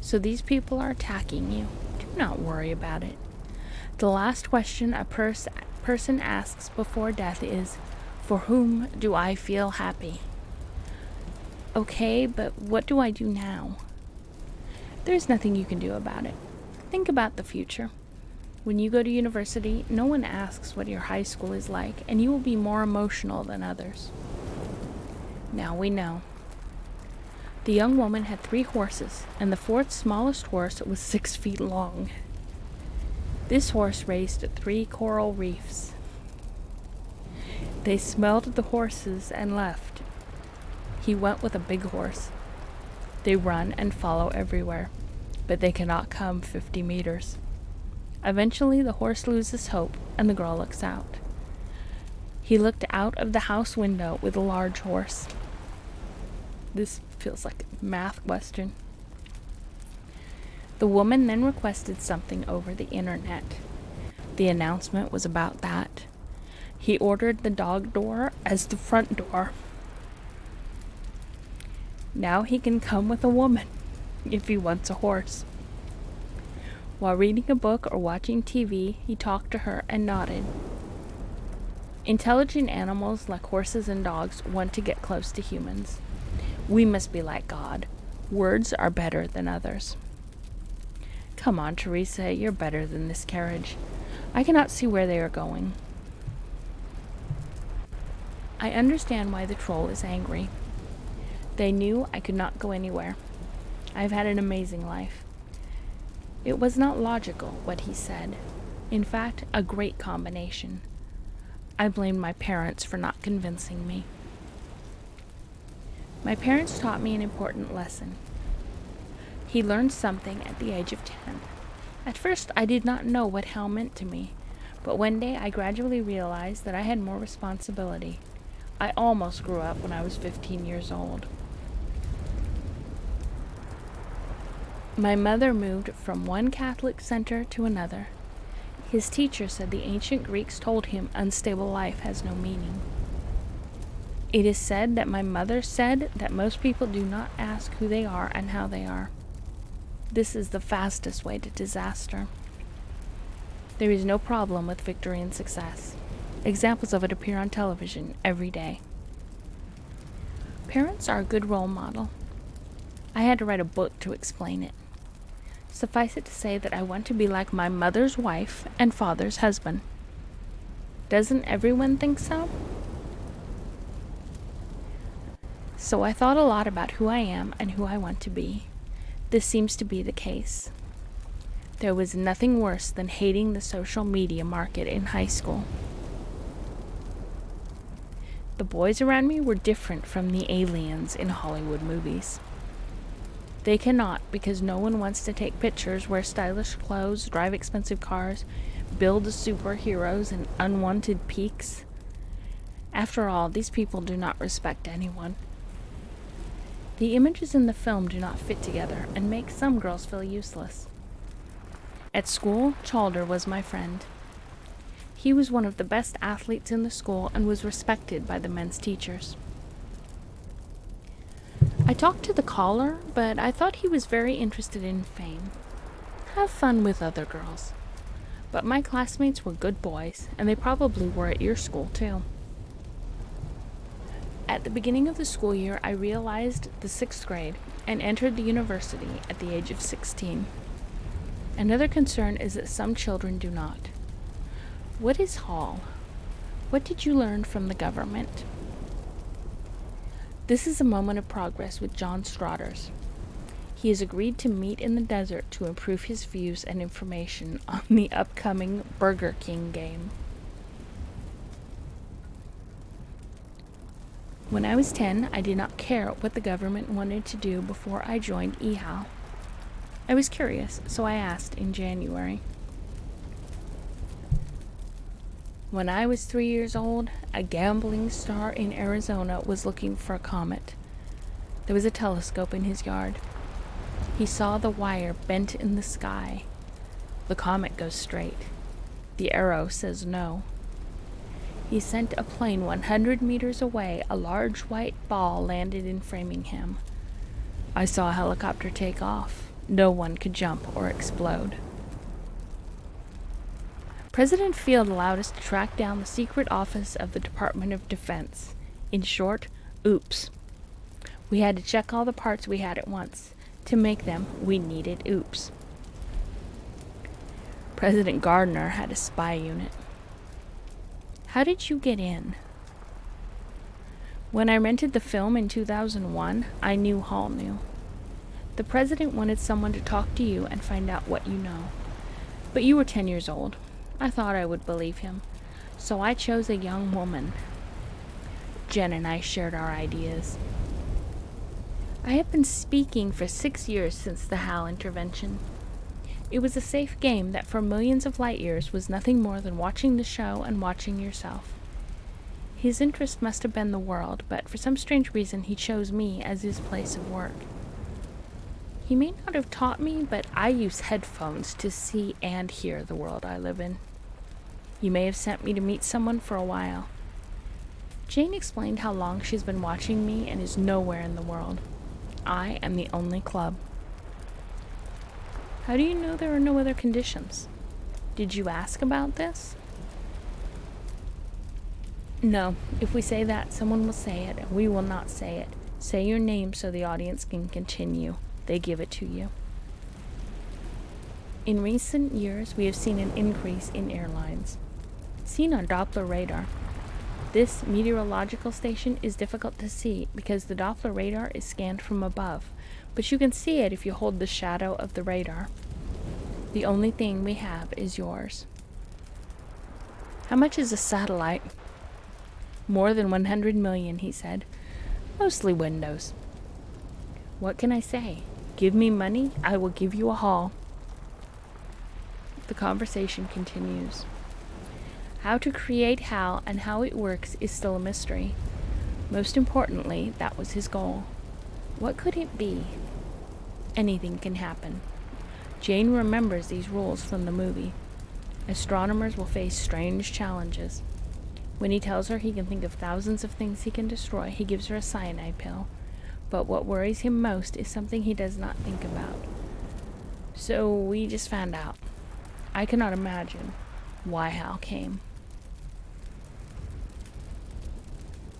So these people are attacking you. Do not worry about it. The last question a person asks before death is, for whom do I feel happy? Okay, but what do I do now? There's nothing you can do about it. Think about the future. When you go to university, no one asks what your high school is like, and you will be more emotional than others. Now we know. The young woman had 3 horses, and the 4th smallest horse was 6 feet long. This horse raced 3 coral reefs. They smelled the horses and left. He went with a big horse. They run and follow everywhere, but they cannot come 50 meters. Eventually, the horse loses hope, and the girl looks out. He looked out of the house window with a large horse. This feels like a math question. The woman then requested something over the internet. The announcement was about that. He ordered the dog door as the front door. Now he can come with a woman if he wants a horse. While reading a book or watching TV, he talked to her and nodded. Intelligent animals like horses and dogs want to get close to humans. We must be like God. Words are better than others. Come on, Theresa, you're better than this carriage. I cannot see where they are going. I understand why the troll is angry. They knew I could not go anywhere. I've had an amazing life. It was not logical, what he said. In fact, a great combination. I blamed my parents for not convincing me. My parents taught me an important lesson. He learned something at the age of 10. At first, I did not know what hell meant to me, but one day I gradually realized that I had more responsibility. I almost grew up when I was 15 years old. My mother moved from one Catholic center to another. His teacher said the ancient Greeks told him unstable life has no meaning. It is said that my mother said that most people do not ask who they are and how they are. This is the fastest way to disaster. There is no problem with victory and success. Examples of it appear on television every day. Parents are a good role model. I had to write a book to explain it. Suffice it to say that I want to be like my mother's wife and father's husband. Doesn't everyone think so? So I thought a lot about who I am and who I want to be. This seems to be the case. There was nothing worse than hating the social media market in high school. The boys around me were different from the aliens in Hollywood movies. They cannot because no one wants to take pictures, wear stylish clothes, drive expensive cars, build superheroes and unwanted peaks. After all, these people do not respect anyone. The images in the film do not fit together and make some girls feel useless. At school, Chalder was my friend. He was one of the best athletes in the school and was respected by the men's teachers. I talked to the caller, but I thought he was very interested in fame. Have fun with other girls. But my classmates were good boys, and they probably were at your school too. At the beginning of the school year, I realized the 6th grade and entered the university at the age of 16. Another concern is that some children do not. What is Hall? What did you learn from the government? This is a moment of progress with John Strauters. He has agreed to meet in the desert to improve his views and information on the upcoming Burger King game. When I was 10, I did not care what the government wanted to do before I joined EHAL. I was curious, so I asked in January. When I was 3 years old, a gambling star in Arizona was looking for a comet. There was a telescope in his yard. He saw the wire bent in the sky. The comet goes straight. The arrow says no. He sent a plane 100 meters away. A large white ball landed in Framingham. I saw a helicopter take off. No one could jump or explode. President Field allowed us to track down the secret office of the Department of Defense. In short, OOPS. We had to check all the parts we had at once. To make them, we needed OOPS. President Gardner had a spy unit. How did you get in? When I rented the film in 2001, I knew Hall knew. The president wanted someone to talk to you and find out what you know. But you were 10 years old. I thought I would believe him, so I chose a young woman. Jen and I shared our ideas. I have been speaking for 6 years since the HAL intervention. It was a safe game that for millions of light years was nothing more than watching the show and watching yourself. His interest must have been the world, but for some strange reason he chose me as his place of work. He may not have taught me, but I use headphones to see and hear the world I live in. You may have sent me to meet someone for a while. Jane explained how long she's been watching me and is nowhere in the world. I am the only club. How do you know there are no other conditions? Did you ask about this? No, if we say that, someone will say it, and we will not say it. Say your name so the audience can continue. They give it to you. In recent years, we have seen an increase in airlines. Seen on Doppler radar. This meteorological station is difficult to see because the Doppler radar is scanned from above, but you can see it if you hold the shadow of the radar. The only thing we have is yours. How much is a satellite? More than 100 million, he said. Mostly Windows. What can I say? Give me money, I will give you a Hall. The conversation continues. How to create HAL and how it works is still a mystery. Most importantly, that was his goal. What could it be? Anything can happen. Jane remembers these rules from the movie. Astronomers will face strange challenges. When he tells her he can think of thousands of things he can destroy, he gives her a cyanide pill. But what worries him most is something he does not think about. So we just found out. I cannot imagine why HAL came.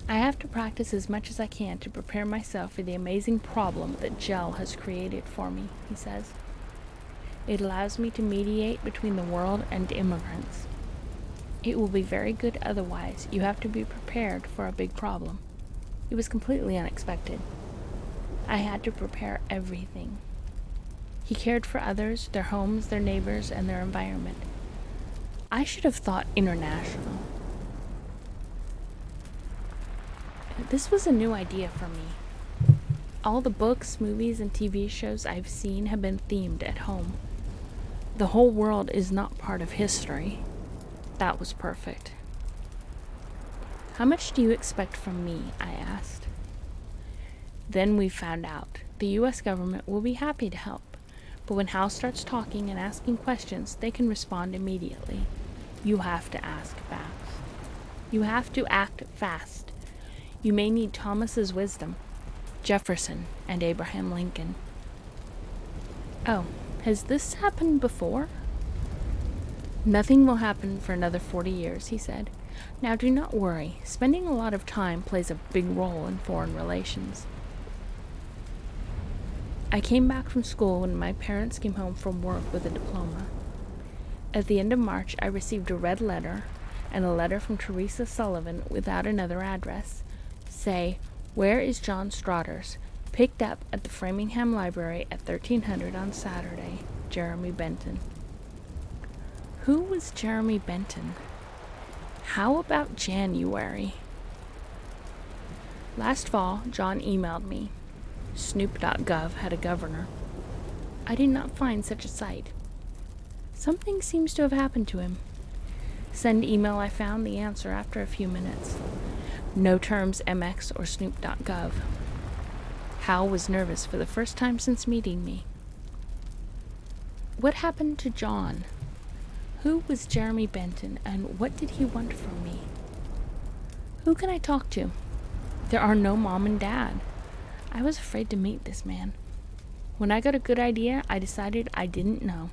I have to practice as much as I can to prepare myself for the amazing problem that gel has created for me, he says. It allows me to mediate between the world and immigrants. It will be very good otherwise. You have to be prepared for a big problem. It was completely unexpected. I had to prepare everything. He cared for others, their homes, their neighbors, and their environment. I should have thought international. This was a new idea for me. All the books, movies, and TV shows I've seen have been themed at home. The whole world is not part of history. That was perfect. How much do you expect from me? I asked. Then we found out. The U.S. government will be happy to help, but when Hal starts talking and asking questions, they can respond immediately. You have to ask fast. You have to act fast. You may need Thomas's wisdom, Jefferson, and Abraham Lincoln. Oh, has this happened before? Nothing will happen for another 40 years, he said. Now do not worry, spending a lot of time plays a big role in foreign relations. I came back from school when my parents came home from work with a diploma. At the end of March, I received a red letter and a letter from Theresa Sullivan without another address. Say, where is John Strauters? Picked up at the Framingham Library at 1300 on Saturday. Jeremy Benton. Who was Jeremy Benton? How about January? Last fall, John emailed me. Snoop.gov had a governor. I did not find such a site. Something seems to have happened to him. Send email, I found the answer after a few minutes. No terms MX or Snoop.gov. Hal was nervous for the first time since meeting me. What happened to John? Who was Jeremy Benton, and what did he want from me? Who can I talk to? There are no mom and dad. I was afraid to meet this man. When I got a good idea, I decided I didn't know.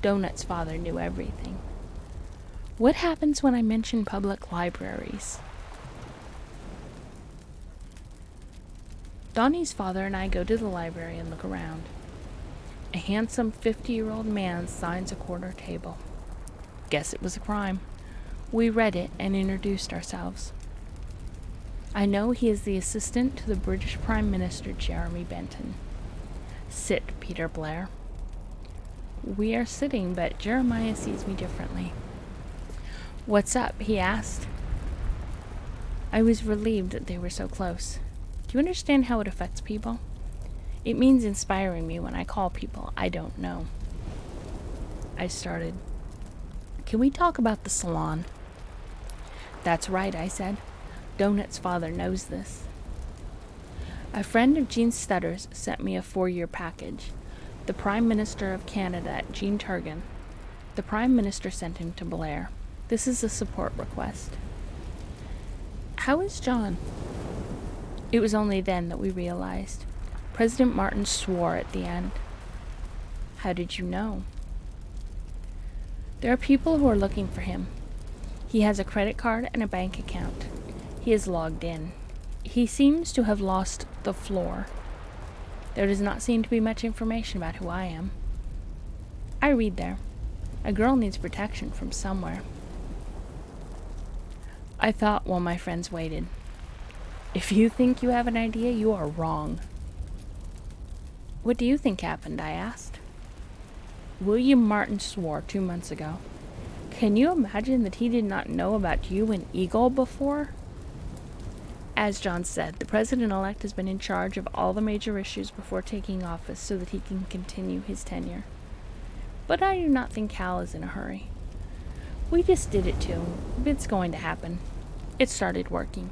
Donut's father knew everything. What happens when I mention public libraries? Donnie's father and I go to the library and look around. A handsome 50-year-old man signs a corner table. Guess it was a crime. We read it and introduced ourselves. I know he is the assistant to the British Prime Minister, Jeremy Benton. Sit, Peter Blair. We are sitting, but Jeremiah sees me differently. What's up? He asked. I was relieved that they were so close. Do you understand how it affects people? It means inspiring me when I call people I don't know. I started. Can we talk about the salon? That's right, I said. Donut's father knows this. A friend of Jean Stutter's sent me a 4-year package. The Prime Minister of Canada, Jean Turgan. The Prime Minister sent him to Blair. This is a support request. How is John? It was only then that we realized. President Martin swore at the end. How did you know? There are people who are looking for him. He has a credit card and a bank account. He is logged in. He seems to have lost the floor. There does not seem to be much information about who I am. I read there. A girl needs protection from somewhere. I thought while my friends waited. If you think you have an idea, you are wrong. What do you think happened? I asked. William Martin swore 2 months ago. Can you imagine that he did not know about you and Eagle before? As John said, the president-elect has been in charge of all the major issues before taking office so that he can continue his tenure. But I do not think Hal is in a hurry. We just did it too. It's going to happen. It started working.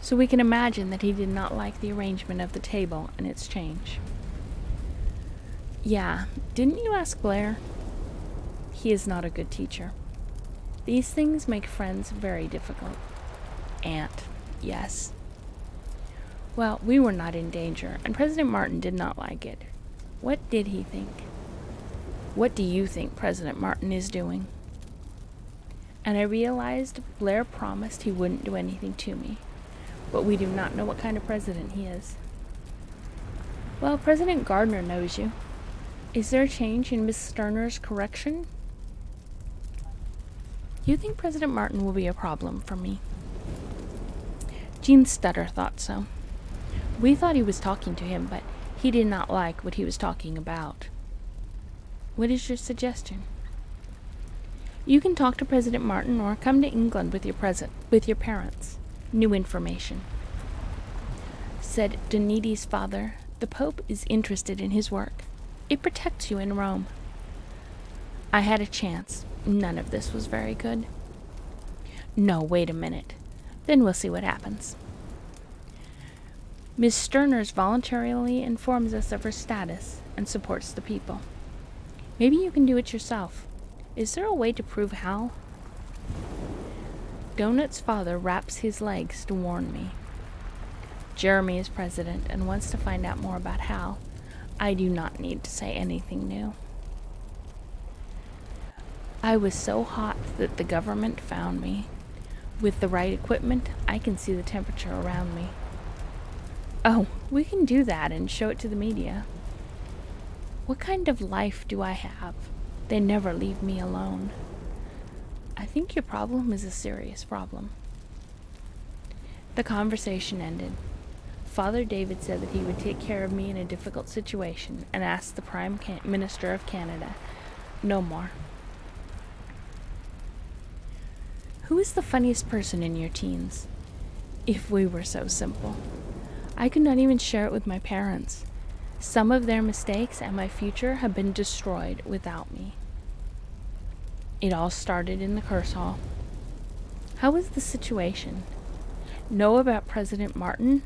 So we can imagine that he did not like the arrangement of the table and its change. Yeah, didn't you ask Blair? He is not a good teacher. These things make friends very difficult. Aunt, yes. Well, we were not in danger, and President Martin did not like it. What did he think? What do you think President Martin is doing? And I realized Blair promised he wouldn't do anything to me, but we do not know what kind of president he is. Well, President Gardner knows you. Is there a change in Miss Sterner's correction? You think President Martin will be a problem for me? Jean Stutter thought so. We thought he was talking to him, but he did not like what he was talking about. What is your suggestion? You can talk to President Martin or come to England with your parents. New information. Said Doniti's father, the Pope is interested in his work. It protects you in Rome. I had a chance. None of this was very good. No, wait a minute. Then we'll see what happens. Miss Sterners voluntarily informs us of her status and supports the people. Maybe you can do it yourself. Is there a way to prove how? Donut's father wraps his legs to warn me. Jeremy is president and wants to find out more about Hal. I do not need to say anything new. I was so hot that the government found me. With the right equipment, I can see the temperature around me. Oh, we can do that and show it to the media. What kind of life do I have? They never leave me alone. I think your problem is a serious problem. The conversation ended. Father David said that he would take care of me in a difficult situation and asked the Prime Minister of Canada no more. Who is the funniest person in your teens? If we were so simple. I could not even share it with my parents. Some of their mistakes and my future have been destroyed without me. It all started in the curse hall. How was the situation? Know about President Martin?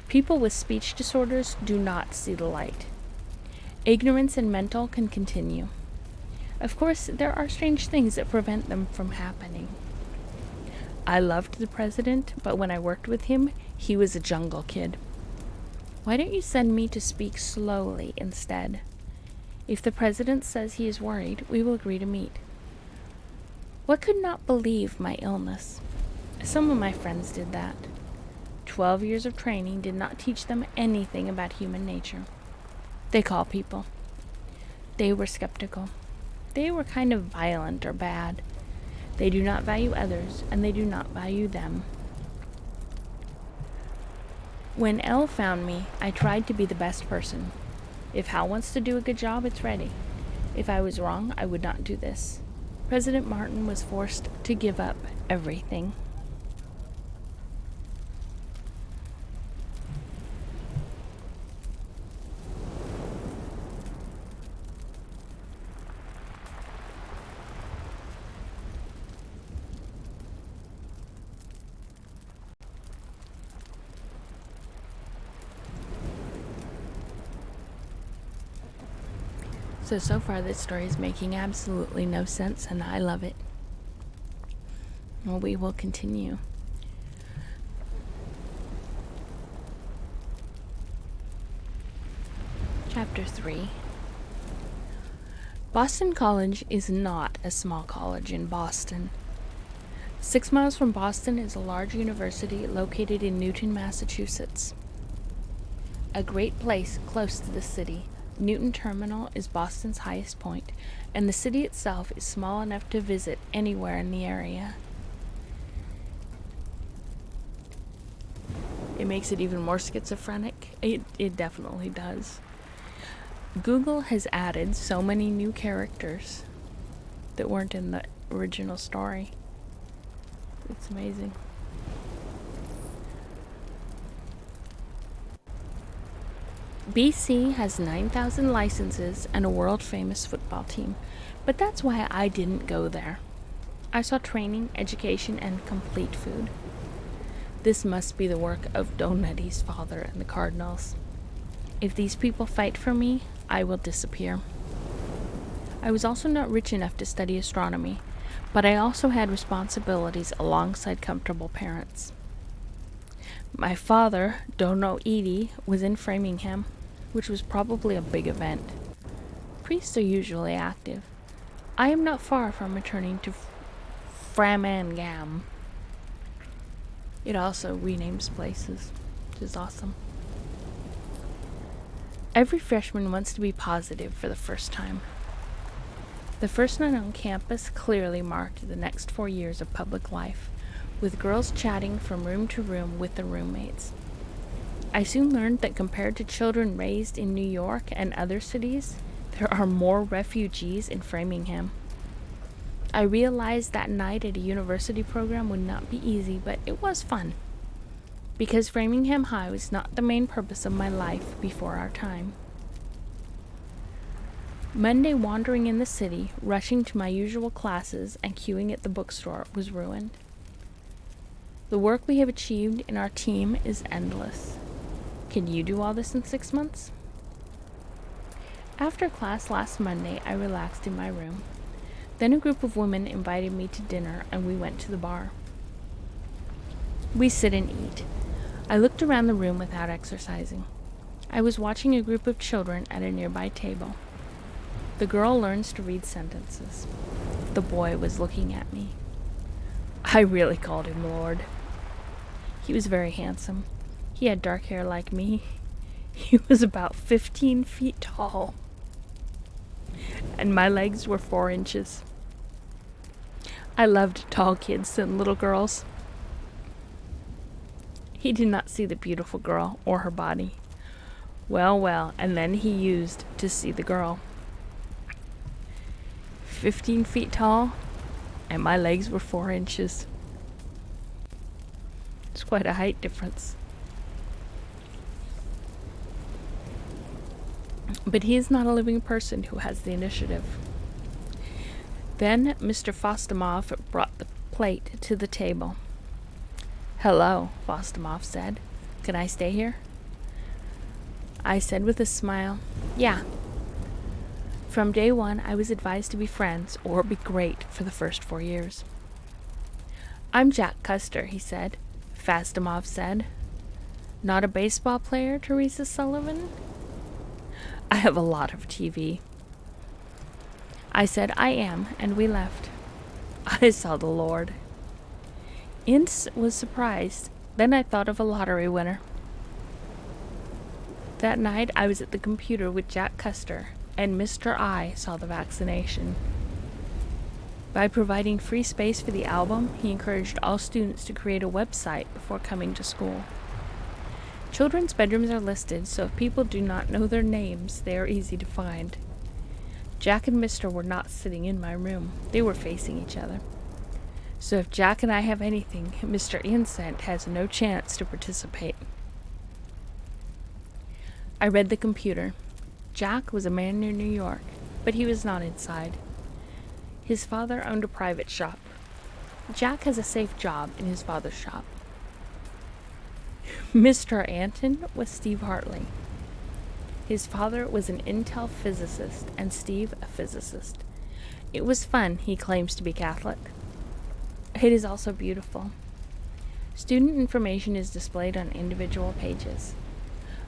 People with speech disorders do not see the light. Ignorance and mental can continue. Of course, there are strange things that prevent them from happening. I loved the president, but when I worked with him, he was a jungle kid. Why don't you send me to speak slowly instead? If the president says he is worried, we will agree to meet. What could not believe my illness? Some of my friends did that. 12 years of training did not teach them anything about human nature. They call people. They were skeptical. They were kind of violent or bad. They do not value others, and they do not value them. When Elle found me, I tried to be the best person. If Hal wants to do a good job, it's ready. If I was wrong, I would not do this. President Martin was forced to give up everything. So far this story is making absolutely no sense, and I love it. Well, we will continue. Chapter 3. Boston College is not a small college in Boston. 6 miles from Boston is a large university located in Newton, Massachusetts. A great place close to the city, Newton Terminal is Boston's highest point, and the city itself is small enough to visit anywhere in the area. It makes it even more schizophrenic. It definitely does. Google has added so many new characters that weren't in the original story. It's amazing. BC has 9,000 licenses and a world-famous football team, but that's why I didn't go there. I saw training, education, and complete food. This must be the work of Donetti's father and the Cardinals. If these people fight for me, I will disappear. I was also not rich enough to study astronomy, but I also had responsibilities alongside comfortable parents. My father, Dono Edie, was in Framingham, which was probably a big event. Priests are usually active. I am not far from returning to Framingham. It also renames places, which is awesome. Every freshman wants to be positive for the first time. The first night on campus clearly marked the next 4 years of public life, with girls chatting from room to room with their roommates. I soon learned that compared to children raised in New York and other cities, there are more refugees in Framingham. I realized that night at a university program would not be easy, but it was fun. Because Framingham High was not the main purpose of my life before our time. Monday wandering in the city, rushing to my usual classes, and queuing at the bookstore was ruined. The work we have achieved in our team is endless. Can you do all this in 6 months? After class last Monday, I relaxed in my room. Then a group of women invited me to dinner, and we went to the bar. We sit and eat. I looked around the room without exercising. I was watching a group of children at a nearby table. The girl learns to read sentences. The boy was looking at me. I really called him Lord. He was very handsome. He had dark hair like me. He was about 15 feet tall. And my legs were 4 inches. I loved tall kids and little girls. He did not see the beautiful girl or her body. Well, and then he used to see the girl. 15 feet tall, and my legs were 4 inches. It's quite a height difference. But he is not a living person who has the initiative. Then Mr. Vostomov brought the plate to the table. "Hello," Vostomov said. "Can I stay here?" I said with a smile, "Yeah." From day one, I was advised to be friends or be great for the first 4 years. "I'm Jack Custer," he said. Vostomov said. "Not a baseball player, Theresa Sullivan?" "I have a lot of TV." I said, "I am," and we left. I saw the Lord. Ince was surprised. Then I thought of a lottery winner. That night I was at the computer with Jack Custer, and Mr. I saw the vaccination. By providing free space for the album, he encouraged all students to create a website before coming to school. Children's bedrooms are listed, so if people do not know their names, they are easy to find. Jack and Mr. were not sitting in my room. They were facing each other. So if Jack and I have anything, Mr. Incent has no chance to participate. I read the computer. Jack was a man near New York, but he was not inside. His father owned a private shop. Jack has a safe job in his father's shop. Mr. Anton was Steve Hartley. His father was an Intel physicist and Steve a physicist. It was fun. He claims to be Catholic. It is also beautiful. Student information is displayed on individual pages.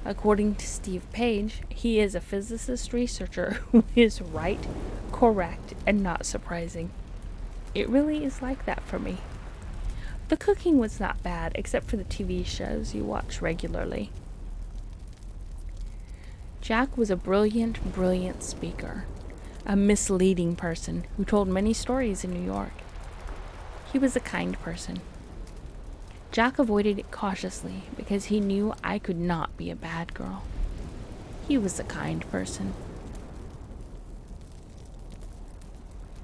According to Steve Page, he is a physicist researcher who is right, correct, and not surprising. It really is like that for me. The cooking was not bad, except for the TV shows you watch regularly. Jack was a brilliant, brilliant speaker, a misleading person who told many stories in New York. He was a kind person. Jack avoided it cautiously because he knew I could not be a bad girl. He was a kind person.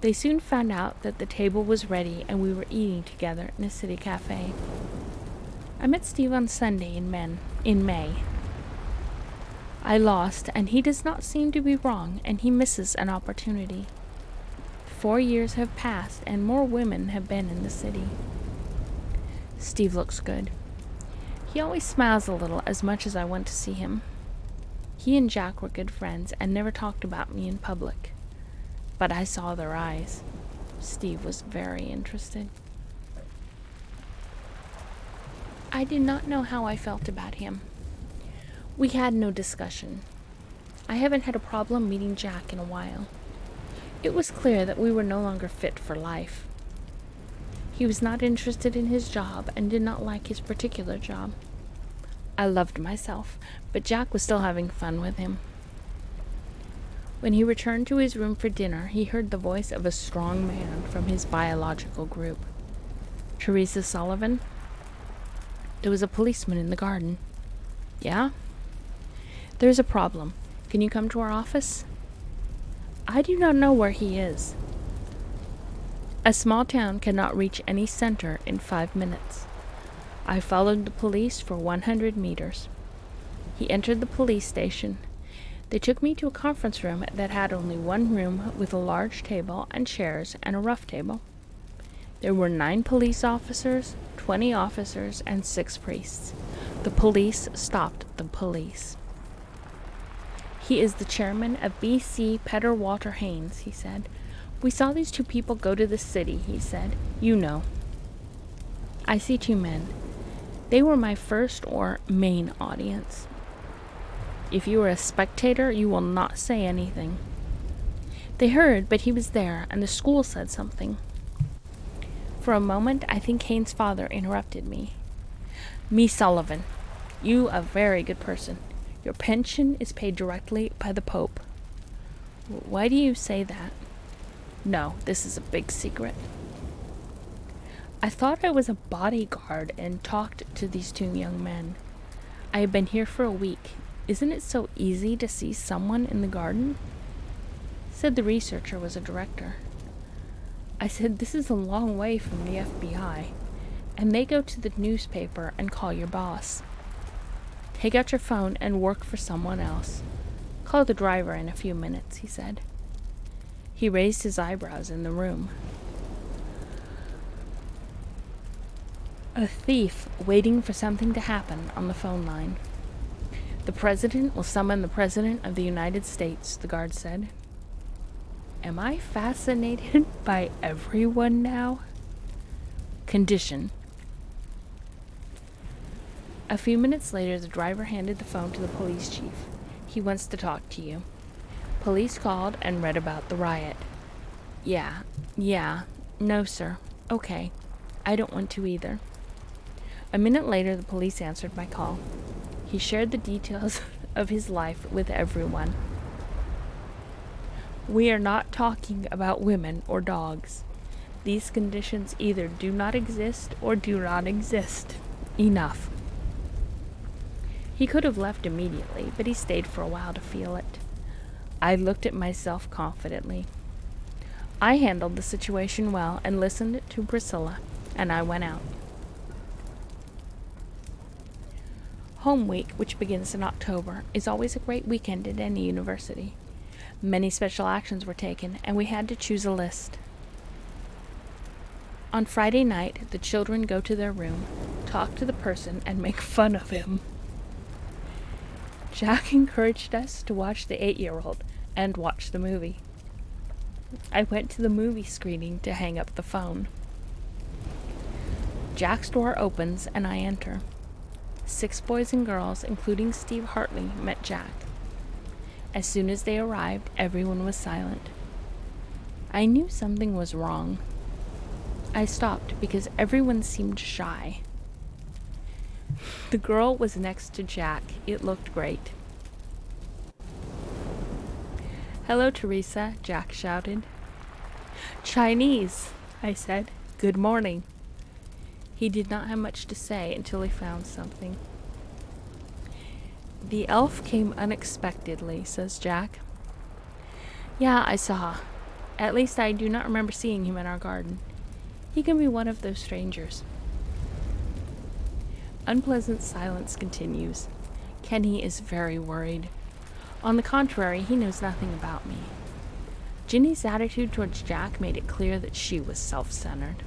They soon found out that the table was ready and we were eating together in a city cafe. I met Steve on Sunday in May. I lost, and he does not seem to be wrong, and he misses an opportunity. 4 years have passed, and more women have been in the city. Steve looks good. He always smiles a little as much as I want to see him. He and Jack were good friends and never talked about me in public. But I saw their eyes. Steve was very interested. I did not know how I felt about him. We had no discussion. I haven't had a problem meeting Jack in a while. It was clear that we were no longer fit for life. He was not interested in his job and did not like his particular job. I loved myself, but Jack was still having fun with him. When he returned to his room for dinner, he heard the voice of a strong man from his biological group. "Theresa Sullivan?" There was a policeman in the garden. "Yeah?" "There's a problem. Can you come to our office?" "I do not know where he is." A small town cannot reach any center in 5 minutes. I followed the police for 100 meters. He entered the police station. They took me to a conference room that had only one room with a large table and chairs and a rough table. There were 9 police officers, 20 officers, and 6 priests. The police stopped the police. "He is the chairman of B.C. Petter Walter Haynes," he said. "We saw these 2 people go to the city," he said. "You know." I see 2 men. They were my first or main audience. If you are a spectator, you will not say anything. They heard, but he was there, and the school said something. For a moment, I think Kane's father interrupted me. "Miss Sullivan, you a very good person. Your pension is paid directly by the Pope." "Why do you say that?" "No, this is a big secret." I thought I was a bodyguard and talked to these two young men. I had been here for a week. Isn't it so easy to see someone in the garden? Said the researcher was a director. I said, "This is a long way from the FBI, and they go to the newspaper and call your boss. Take out your phone and work for someone else. Call the driver in a few minutes," he said. He raised his eyebrows in the room. A thief waiting for something to happen on the phone line. "The president will summon the president of the United States," the guard said. Am I fascinated by everyone now? Condition. A few minutes later, the driver handed the phone to the police chief. "He wants to talk to you." Police called and read about the riot. Yeah. No, sir. Okay. I don't want to either." A minute later, the police answered my call. He shared the details of his life with everyone. "We are not talking about women or dogs. These conditions either do not exist or do not exist. Enough." He could have left immediately, but he stayed for a while to feel it. I looked at myself confidently. I handled the situation well and listened to Priscilla, and I went out. Home Week, which begins in October, is always a great weekend at any university. Many special actions were taken, and we had to choose a list. On Friday night, the children go to their room, talk to the person, and make fun of him. Jack encouraged us to watch the 8-year-old and watch the movie. I went to the movie screening to hang up the phone. Jack's door opens, and I enter. 6 boys and girls, including Steve Hartley, met Jack. As soon as they arrived, everyone was silent. I knew something was wrong. I stopped because everyone seemed shy. The girl was next to Jack. It looked great. "Hello, Theresa," Jack shouted. "Chinese," I said. "Good morning." He did not have much to say until he found something. "The elf came unexpectedly," says Jack. "Yeah, I saw. At least I do not remember seeing him in our garden. He can be one of those strangers." Unpleasant silence continues. Kenny is very worried. On the contrary, he knows nothing about me. Ginny's attitude towards Jack made it clear that she was self-centered.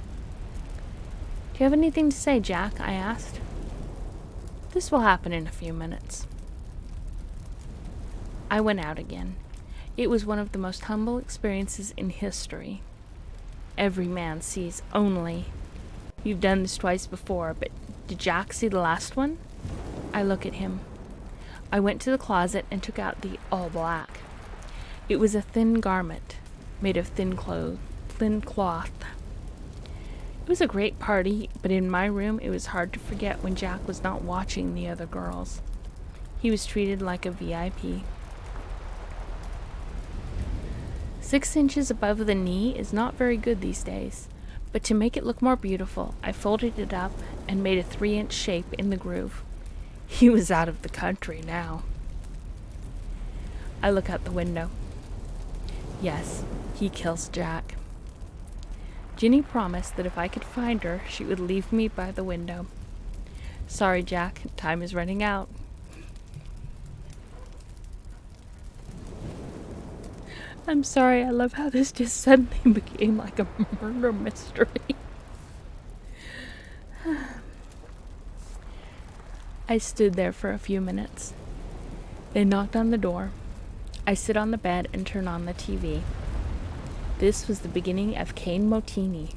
"Do you have anything to say, Jack?" I asked. "This will happen in a few minutes." I went out again. It was one of the most humble experiences in history. Every man sees only. You've done this twice before, but did Jack see the last one? I look at him. I went to the closet and took out the all black. It was a thin garment, made of thin cloth. It was a great party, but in my room it was hard to forget when Jack was not watching the other girls. He was treated like a VIP. 6 inches above the knee is not very good these days, but to make it look more beautiful, I folded it up and made a 3-inch shape in the groove. He was out of the country now. I look out the window. Yes, he kills Jack. Ginny promised that if I could find her, she would leave me by the window. Sorry, Jack, time is running out. I'm sorry, I love how this just suddenly became like a murder mystery. I stood there for a few minutes. They knocked on the door. I sit on the bed and turn on the TV. This was the beginning of Kane Motini.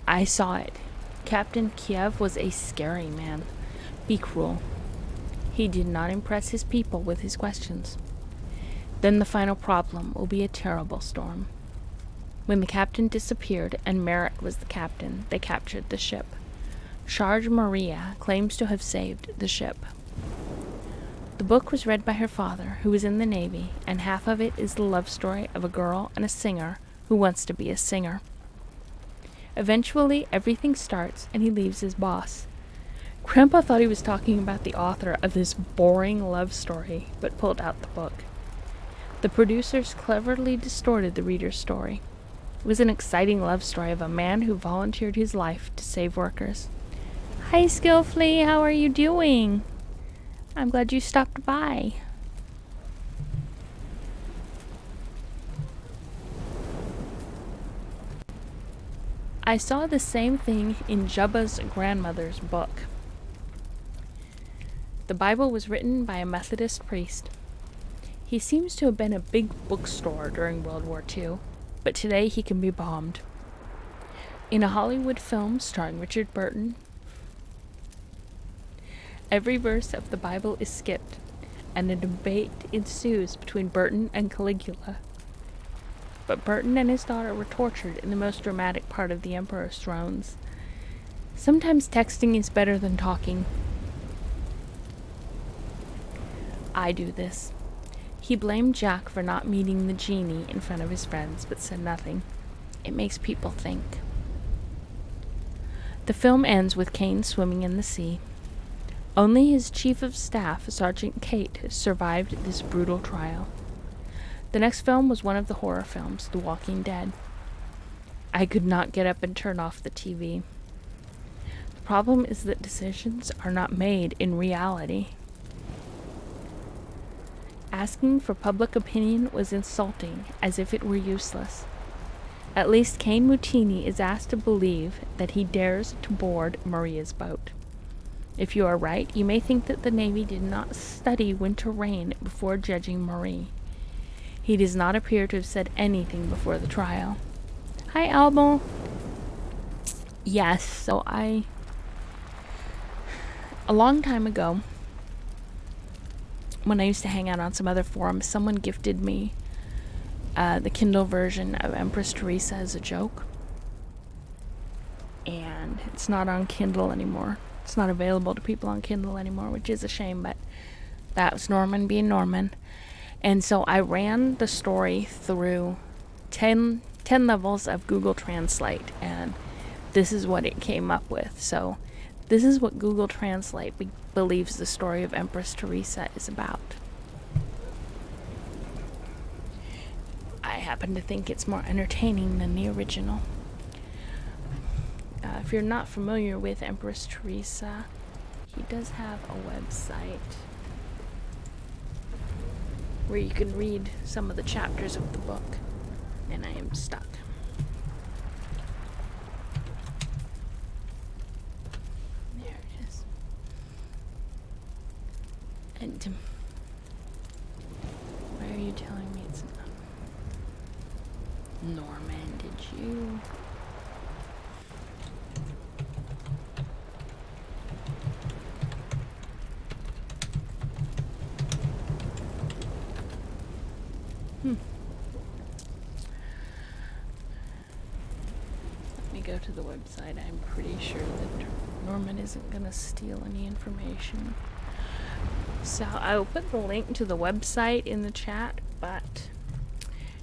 I saw it. Captain Kiev was a scary man. Be cruel. He did not impress his people with his questions. Then the final problem will be a terrible storm. When the captain disappeared and Merritt was the captain, they captured the ship. Charge Maria claims to have saved the ship. The book was read by her father, who was in the Navy, and half of it is the love story of a girl and a singer who wants to be a singer. Eventually, everything starts, and he leaves his boss. Grandpa thought he was talking about the author of this boring love story, but pulled out the book. The producers cleverly distorted the reader's story. It was an exciting love story of a man who volunteered his life to save workers. Hi, Skillfully, how are you doing? I'm glad you stopped by. I saw the same thing in Jubba's grandmother's book. The Bible was written by a Methodist priest. He seems to have been a big bookstore during World War II, but today he can be bombed. In a Hollywood film starring Richard Burton, every verse of the Bible is skipped, and a debate ensues between Burton and Caligula. But Burton and his daughter were tortured in the most dramatic part of the Emperor's Thrones. Sometimes texting is better than talking. I do this. He blamed Jack for not meeting the genie in front of his friends, but said nothing. It makes people think. The film ends with Kane swimming in the sea. Only his chief of staff, Sergeant Kate, survived this brutal trial. The next film was one of the horror films, The Walking Dead. I could not get up and turn off the TV. The problem is that decisions are not made in reality. Asking for public opinion was insulting, as if it were useless. At least Kane Mutini is asked to believe that he dares to board Maria's boat. If you are right, you may think that the Navy did not study winter rain before judging Marie. He does not appear to have said anything before the trial. Hi, Albo. Yes, so a long time ago, when I used to hang out on some other forums, someone gifted me the Kindle version of Empress Theresa as a joke. And it's not on Kindle anymore. It's not available to people on Kindle anymore, which is a shame, but that was Norman being Norman. And so I ran the story through 10 levels of Google Translate, and this is what it came up with. So this is what Google Translate believes the story of Empress Theresa is about. I happen to think it's more entertaining than the original. If you're not familiar with Empress Theresa, he does have a website where you can read some of the chapters of the book, and I am stuck. There it is. And why are you telling me it's not? Norman, did you? Let me go to the website. I'm pretty sure that Norman isn't going to steal any information. So I will put the link to the website in the chat, but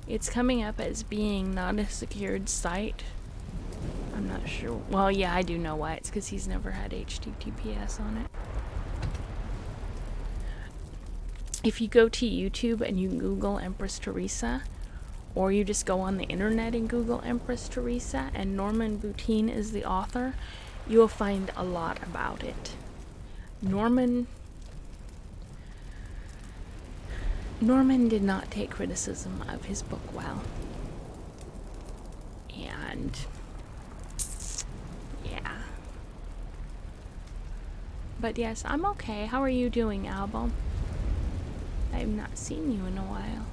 it's coming up as being not a secured site. I'm not sure. Well, yeah, I do know why. It's because he's never had HTTPS on it. If you go to YouTube and you Google Empress Theresa, or you just go on the internet and Google Empress Theresa and Norman Boutin is the author, you will find a lot about it. Norman did not take criticism of his book well. And yeah. But yes, I'm okay. How are you doing, Albo? I have not seen you in a while.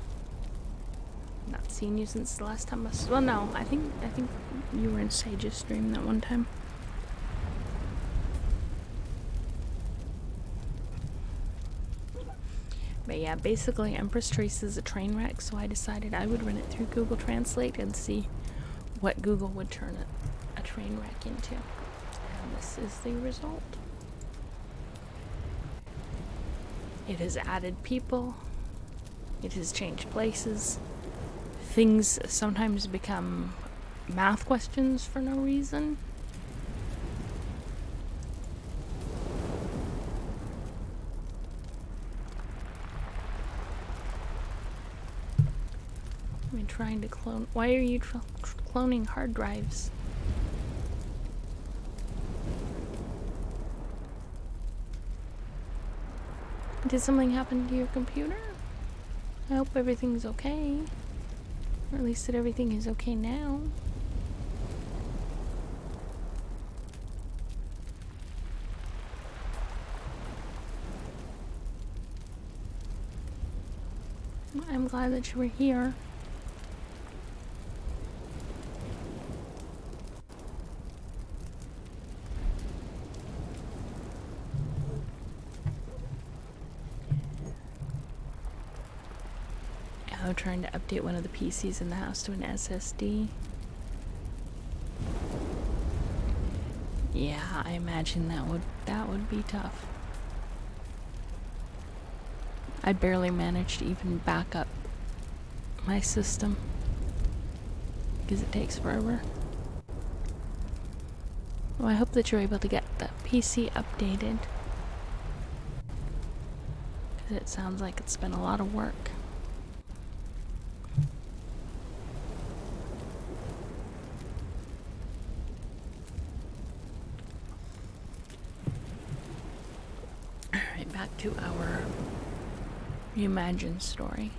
Not seen you since the last time well, no, I think you were in Sage's stream that one time. But yeah, basically Empress Theresa is a train wreck, so I decided I would run it through Google Translate and see what Google would turn a train wreck into. And this is the result. It has added people. It has changed places. Things sometimes become math questions for no reason. I'm trying to clone. Why are you cloning hard drives? Did something happen to your computer? I hope everything's okay. Or at least that everything is okay now. I'm glad that you were here. I'm trying to update one of the PCs in the house to an SSD. Yeah, I imagine that would be tough. I barely managed to even back up my system because it takes forever. Well, I hope that you're able to get the PC updated because it sounds like it's been a lot of work. Alright, back to our reimagined story.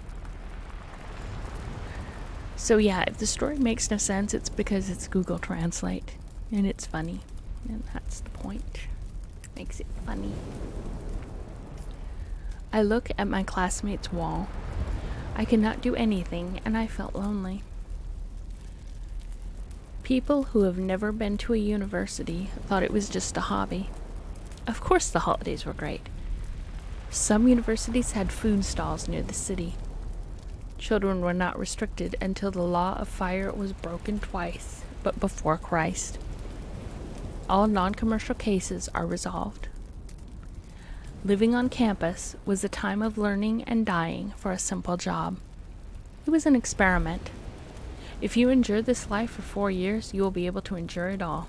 So yeah, if the story makes no sense, it's because it's Google Translate. And it's funny. And that's the point. Makes it funny. I look at my classmate's wall. I could not do anything, and I felt lonely. People who have never been to a university thought it was just a hobby. Of course the holidays were great. Some universities had food stalls near the city. Children were not restricted until the law of fire was broken twice, but before Christ. All non-commercial cases are resolved. Living on campus was a time of learning and dying for a simple job. It was an experiment. If you endure this life for 4 years, you will be able to endure it all.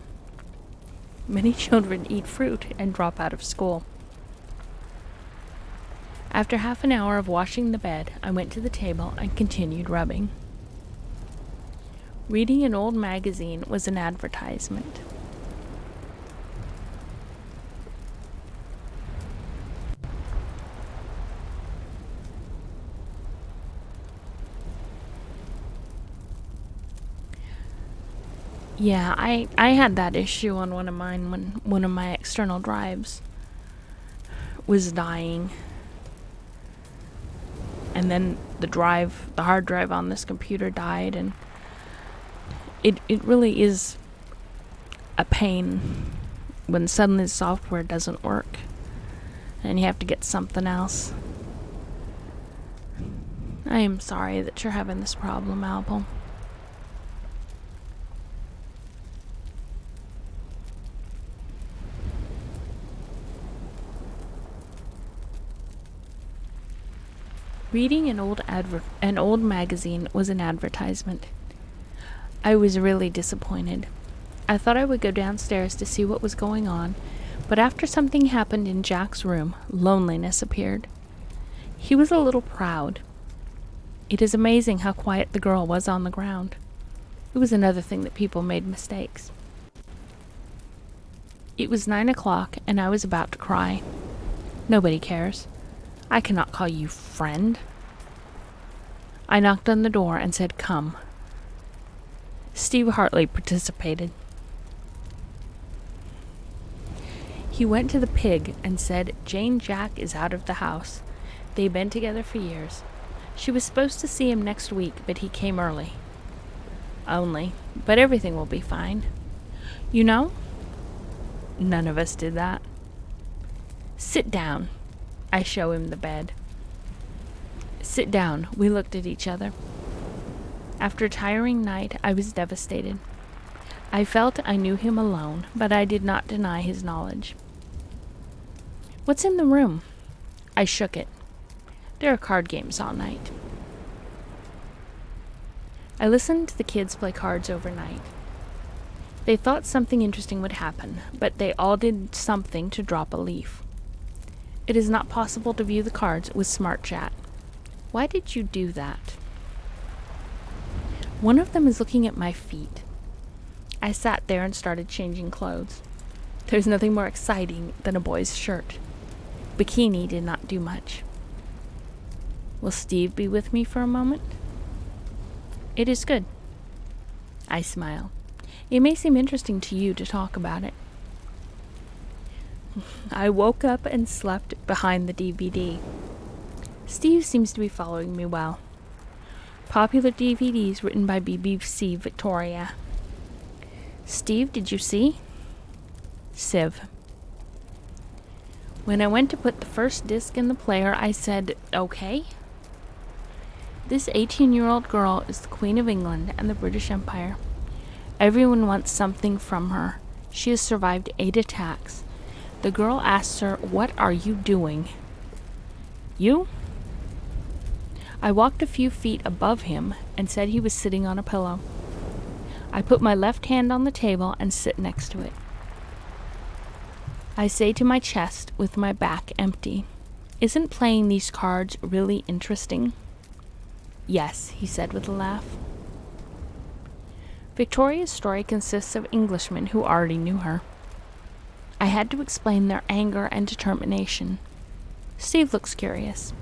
Many children eat fruit and drop out of school. After half an hour of washing the bed, I went to the table and continued rubbing. Reading an old magazine was an advertisement. Yeah, I had that issue on one of mine when one of my external drives was dying. And then the hard drive on this computer died, and it really is a pain when suddenly the software doesn't work and you have to get something else. I am sorry that you're having this problem, Albel. Reading an old magazine was an advertisement. I was really disappointed. I thought I would go downstairs to see what was going on, but after something happened in Jack's room, loneliness appeared. He was a little proud. It is amazing how quiet the girl was on the ground. It was another thing that people made mistakes. It was 9 o'clock, and I was about to cry. Nobody cares. I cannot call you friend. I knocked on the door and said, "Come." Steve Hartley participated. He went to the pig and said, "Jane Jack is out of the house. They've been together for years. She was supposed to see him next week, but he came early. But everything will be fine. You know, none of us did that. Sit down." I show him the bed. Sit down. We looked at each other. After a tiring night, I was devastated. I felt I knew him alone, but I did not deny his knowledge. What's in the room? I shook it. There are card games all night. I listened to the kids play cards overnight. They thought something interesting would happen, but they all did something to drop a leaf. It is not possible to view the cards with Smart Chat. Why did you do that? One of them is looking at my feet. I sat there and started changing clothes. There's nothing more exciting than a boy's shirt. Bikini did not do much. Will Steve be with me for a moment? It is good. I smile. It may seem interesting to you to talk about it. I woke up and slept behind the DVD. Steve seems to be following me well. Popular DVDs written by BBC Victoria. Steve, did you see? Civ. When I went to put the first disc in the player, I said, okay. This 18-year-old girl is the Queen of England and the British Empire. Everyone wants something from her. She has survived 8 attacks. The girl asks her, "What are you doing?" You? I walked a few feet above him and said he was sitting on a pillow. I put my left hand on the table and sit next to it. I say to my chest with my back empty, "Isn't playing these cards really interesting?" "Yes," he said with a laugh. Victoria's story consists of Englishmen who already knew her. I had to explain their anger and determination. Steve looks curious.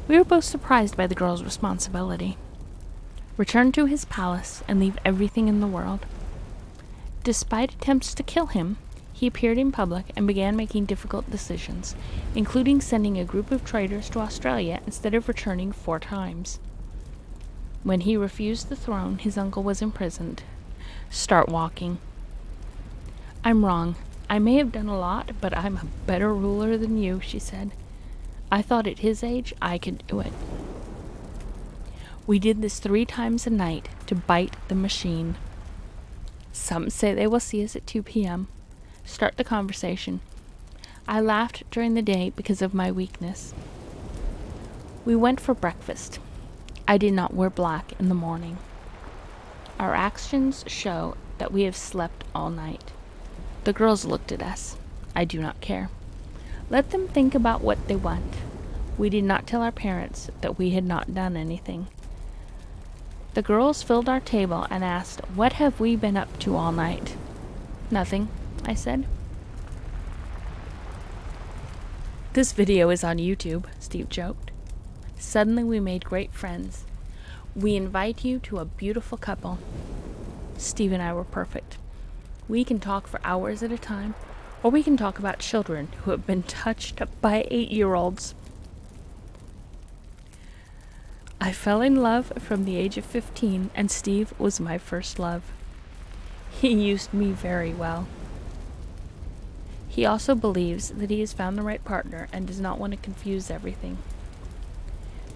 We were both surprised by the girl's responsibility. Return to his palace and leave everything in the world. Despite attempts to kill him, he appeared in public and began making difficult decisions, including sending a group of traders to Australia instead of returning 4 times. When he refused the throne, his uncle was imprisoned. Start walking. I'm wrong. I may have done a lot, but I'm a better ruler than you, she said. I thought at his age I could do it. We did this 3 times a night to bite the machine. Some say they will see us at 2 p.m. Start the conversation. I laughed during the day because of my weakness. We went for breakfast. I did not wear black in the morning. Our actions show that we have slept all night. The girls looked at us. I do not care. Let them think about what they want. We did not tell our parents that we had not done anything. The girls filled our table and asked, "What have we been up to all night?" "Nothing," I said. "This video is on YouTube," Steve joked. Suddenly we made great friends. We invite you to a beautiful couple. Steve and I were perfect. We can talk for hours at a time, or we can talk about children who have been touched by 8-year-olds. I fell in love from the age of 15, and Steve was my first love. He used me very well. He also believes that he has found the right partner and does not want to confuse everything.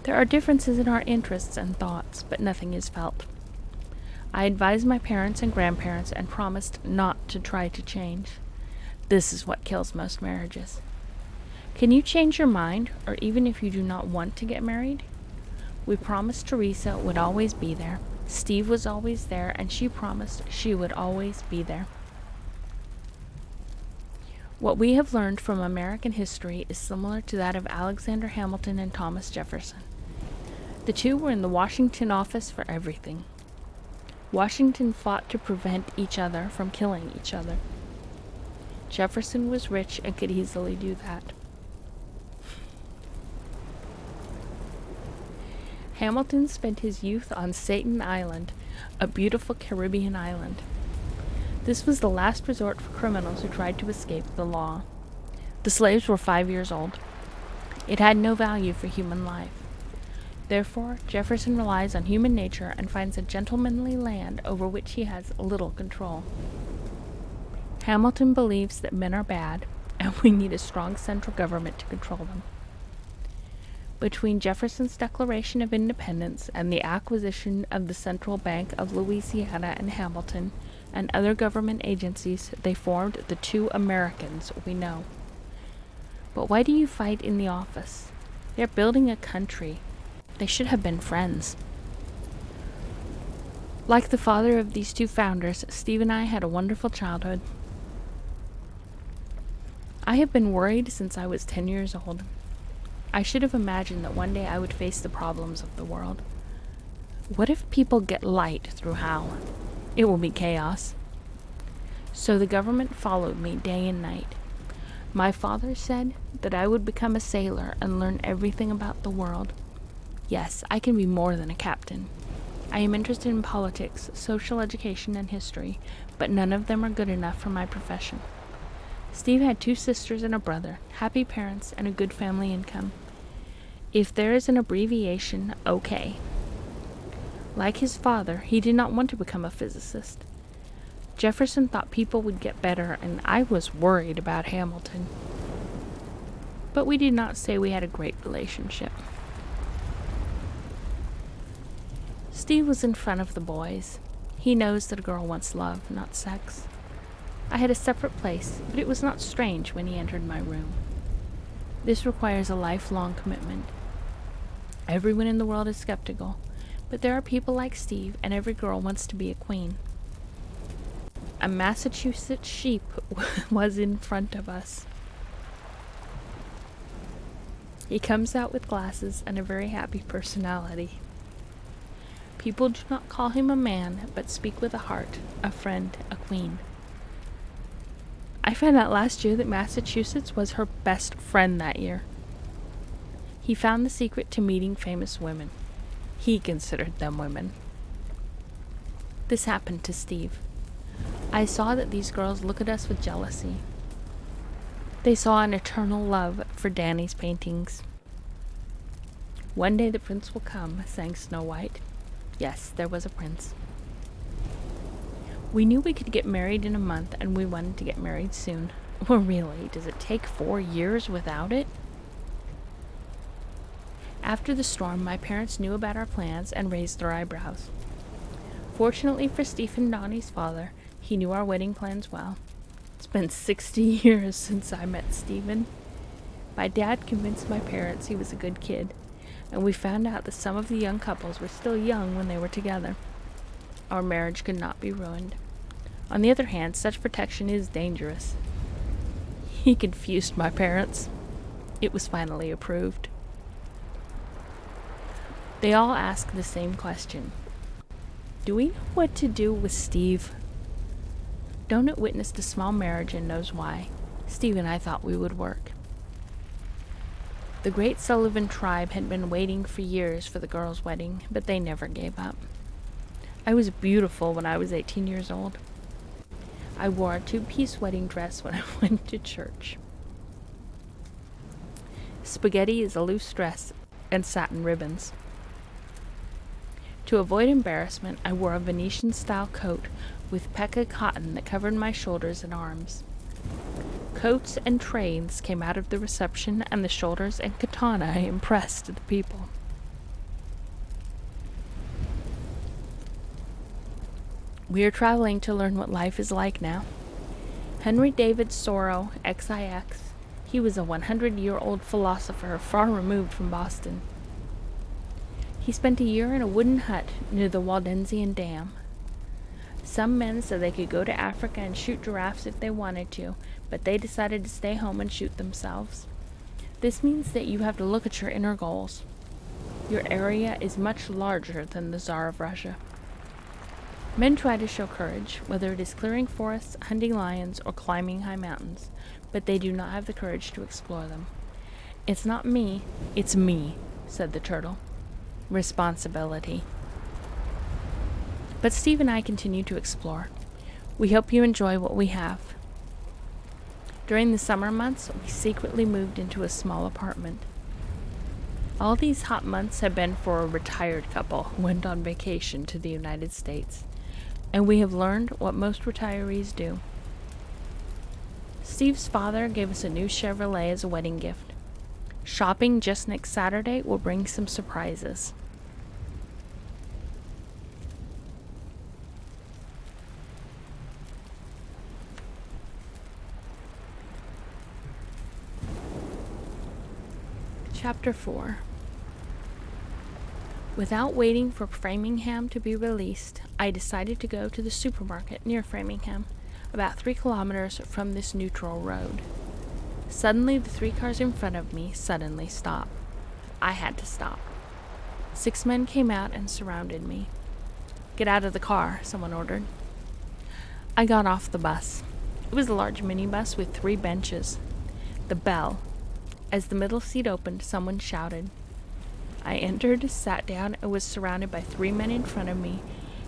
There are differences in our interests and thoughts, but nothing is felt. I advised my parents and grandparents and promised not to try to change. This is what kills most marriages. Can you change your mind, or even if you do not want to get married? We promised Theresa would always be there. Steve was always there, and she promised she would always be there. What we have learned from American history is similar to that of Alexander Hamilton and Thomas Jefferson. The two were in the Washington office for everything. Washington fought to prevent each other from killing each other. Jefferson was rich and could easily do that. Hamilton spent his youth on Staten Island, a beautiful Caribbean island. This was the last resort for criminals who tried to escape the law. The slaves were 5 years old. It had no value for human life. Therefore, Jefferson relies on human nature and finds a gentlemanly land over which he has little control. Hamilton believes that men are bad, and we need a strong central government to control them. Between Jefferson's Declaration of Independence and the acquisition of the Central Bank of Louisiana and Hamilton and other government agencies, they formed the two Americans we know. But why do you fight in the office? They're building a country. They should have been friends. Like the father of these two founders, Steve and I had a wonderful childhood. I have been worried since I was 10 years old. I should have imagined that one day I would face the problems of the world. What if people get light through Hal? It will be chaos. So the government followed me day and night. My father said that I would become a sailor and learn everything about the world. Yes, I can be more than a captain. I am interested in politics, social education, and history, but none of them are good enough for my profession. Steve had 2 sisters and a brother, happy parents, and a good family income. If there is an abbreviation, okay. Like his father, he did not want to become a physicist. Jefferson thought people would get better, and I was worried about Hamilton. But we did not say we had a great relationship. Steve was in front of the boys. He knows that a girl wants love, not sex. I had a separate place, but it was not strange when he entered my room. This requires a lifelong commitment. Everyone in the world is skeptical, but there are people like Steve, and every girl wants to be a queen. A Massachusetts sheep was in front of us. He comes out with glasses and a very happy personality. People do not call him a man, but speak with a heart, a friend, a queen. I found out last year that Massachusetts was her best friend that year. He found the secret to meeting famous women. He considered them women. This happened to Steve. I saw that these girls look at us with jealousy. They saw an eternal love for Danny's paintings. One day the prince will come, sang Snow White. Yes, there was a prince. We knew we could get married in a month, and we wanted to get married soon. Well, really, does it take 4 years without it? After the storm, my parents knew about our plans and raised their eyebrows. Fortunately for Stephen Donnie's father, he knew our wedding plans well. It's been 60 years since I met Stephen. My dad convinced my parents he was a good kid, and we found out that some of the young couples were still young when they were together. Our marriage could not be ruined. On the other hand, such protection is dangerous. He confused my parents. It was finally approved. They all ask the same question. Do we know what to do with Steve? Donut witnessed a small marriage and knows why. Steve and I thought we would work. The great Sullivan tribe had been waiting for years for the girls' wedding, but they never gave up. I was beautiful when I was 18 years old. I wore a 2-piece wedding dress when I went to church. Spaghetti is a loose dress and satin ribbons. To avoid embarrassment, I wore a Venetian-style coat with pekka cotton that covered my shoulders and arms. Coats and trains came out of the reception, and the shoulders and katana impressed the people. We are traveling to learn what life is like now. Henry David Thoreau, XIX, he was a 100-year-old philosopher far removed from Boston. He spent a year in a wooden hut near the Waldensian Dam. Some men said they could go to Africa and shoot giraffes if they wanted to, but they decided to stay home and shoot themselves. This means that you have to look at your inner goals. Your area is much larger than the Tsar of Russia. Men try to show courage, whether it is clearing forests, hunting lions, or climbing high mountains, but they do not have the courage to explore them. It's not me, it's me, said the turtle. Responsibility. But Steve and I continue to explore. We hope you enjoy what we have. During the summer months, we secretly moved into a small apartment. All these hot months have been for a retired couple who went on vacation to the United States, and we have learned what most retirees do. Steve's father gave us a new Chevrolet as a wedding gift. Shopping just next Saturday will bring some surprises. Chapter 4. Without waiting for Framingham to be released, I decided to go to the supermarket near Framingham, about 3 kilometers from this neutral road. Suddenly, the 3 cars in front of me suddenly stopped. I had to stop. 6 men came out and surrounded me. "Get out of the car," someone ordered. I got off the bus. It was a large minibus with 3 benches. The bell. As the middle seat opened, someone shouted. I entered, sat down, and was surrounded by 3 men in front of me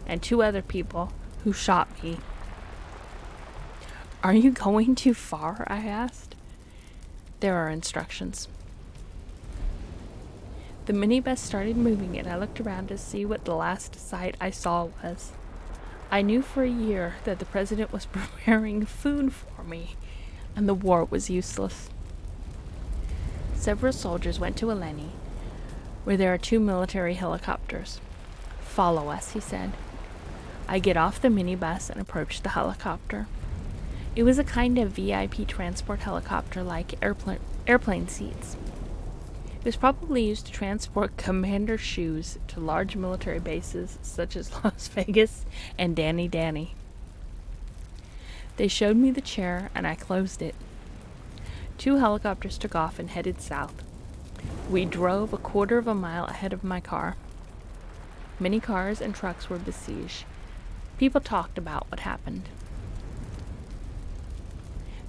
and 2 other people who shot me. "Are you going too far?" I asked. "There are instructions." The minibus started moving and I looked around to see what the last sight I saw was. I knew for a year that the president was preparing food for me and the war was useless. Several soldiers went to Eleni, where there are 2 military helicopters. "Follow us," he said. I get off the minibus and approach the helicopter. It was a kind of VIP transport helicopter like airplane seats. It was probably used to transport commander shoes to large military bases such as Las Vegas and Danny. They showed me the chair and I closed it. 2 helicopters took off and headed south. We drove a quarter of a mile ahead of my car. Many cars and trucks were besieged. People talked about what happened.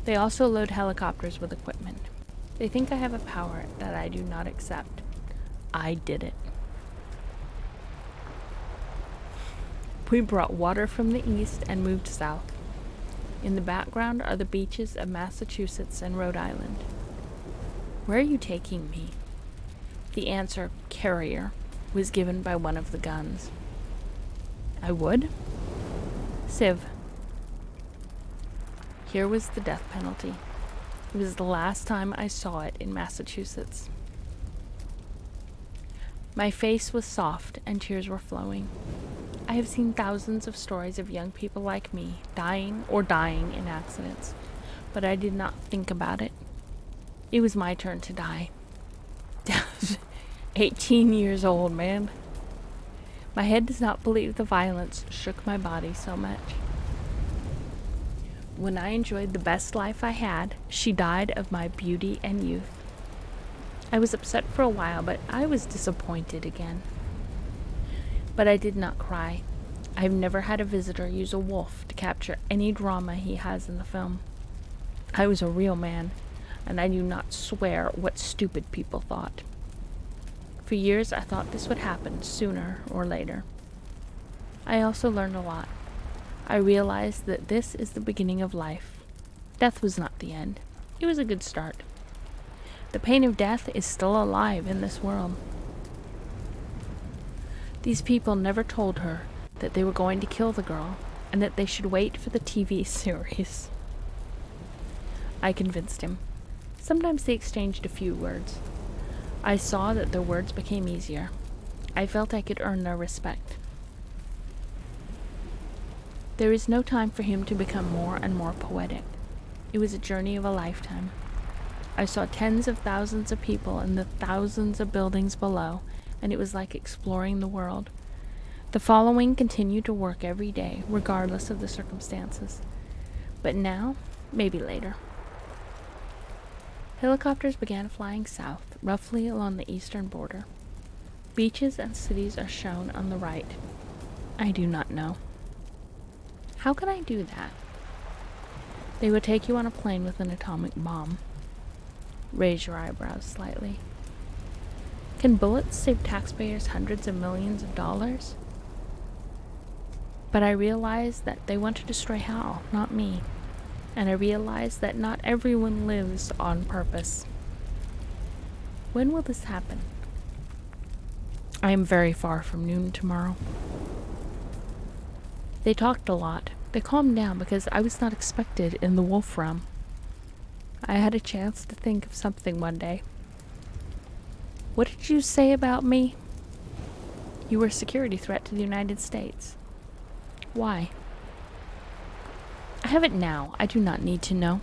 They also load helicopters with equipment. They think I have a power that I do not accept. I did it. We brought water from the east and moved south. In the background are the beaches of Massachusetts and Rhode Island. "Where are you taking me?" The answer, "Carrier," was given by one of the guns. I would? Civ. Here was the death penalty. It was the last time I saw it in Massachusetts. My face was soft and tears were flowing. I have seen thousands of stories of young people like me dying in accidents, but I did not think about it. It was my turn to die. 18 years old, man. My head does not believe the violence shook my body so much. When I enjoyed the best life I had, she died of my beauty and youth. I was upset for a while, but I was disappointed again. But I did not cry. I've never had a visitor use a wolf to capture any drama he has in the film. I was a real man, and I do not swear what stupid people thought. For years I thought this would happen sooner or later. I also learned a lot. I realized that this is the beginning of life. Death was not the end. It was a good start. The pain of death is still alive in this world. These people never told her that they were going to kill the girl and that they should wait for the TV series. I convinced him. Sometimes they exchanged a few words. I saw that their words became easier. I felt I could earn their respect. There is no time for him to become more and more poetic. It was a journey of a lifetime. I saw tens of thousands of people in the thousands of buildings below, and it was like exploring the world. The following continued to work every day, regardless of the circumstances. But now, maybe later. Helicopters began flying south, roughly along the eastern border. Beaches and cities are shown on the right. I do not know. How can I do that? They would take you on a plane with an atomic bomb. Raise your eyebrows slightly. Can bullets save taxpayers hundreds of millions of dollars? But I realized that they want to destroy Hal, not me. And I realized that not everyone lives on purpose. When will this happen? I am very far from noon tomorrow. They talked a lot. They calmed down because I was not expected in the wolf realm. I had a chance to think of something one day. What did you say about me? You were a security threat to the United States. Why? I have it now. I do not need to know.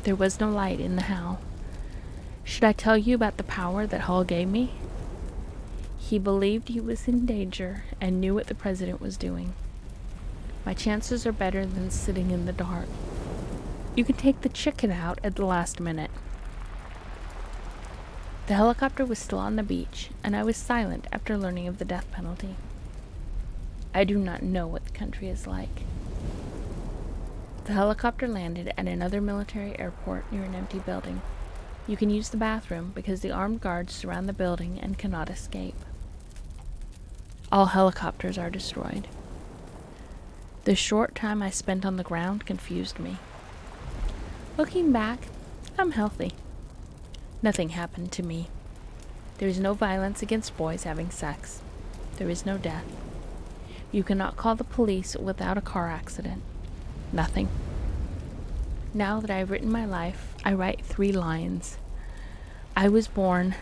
There was no light in the Hal. Should I tell you about the power that Hall gave me? He believed he was in danger and knew what the president was doing. My chances are better than sitting in the dark. You can take the chicken out at the last minute. The helicopter was still on the beach, and I was silent after learning of the death penalty. I do not know what the country is like. The helicopter landed at another military airport near an empty building. You can use the bathroom because the armed guards surround the building and cannot escape. All helicopters are destroyed. The short time I spent on the ground confused me. Looking back, I'm healthy. Nothing happened to me. There is no violence against boys having sex. There is no death. You cannot call the police without a car accident. Nothing. Now that I have written my life, I write 3 lines. I was born.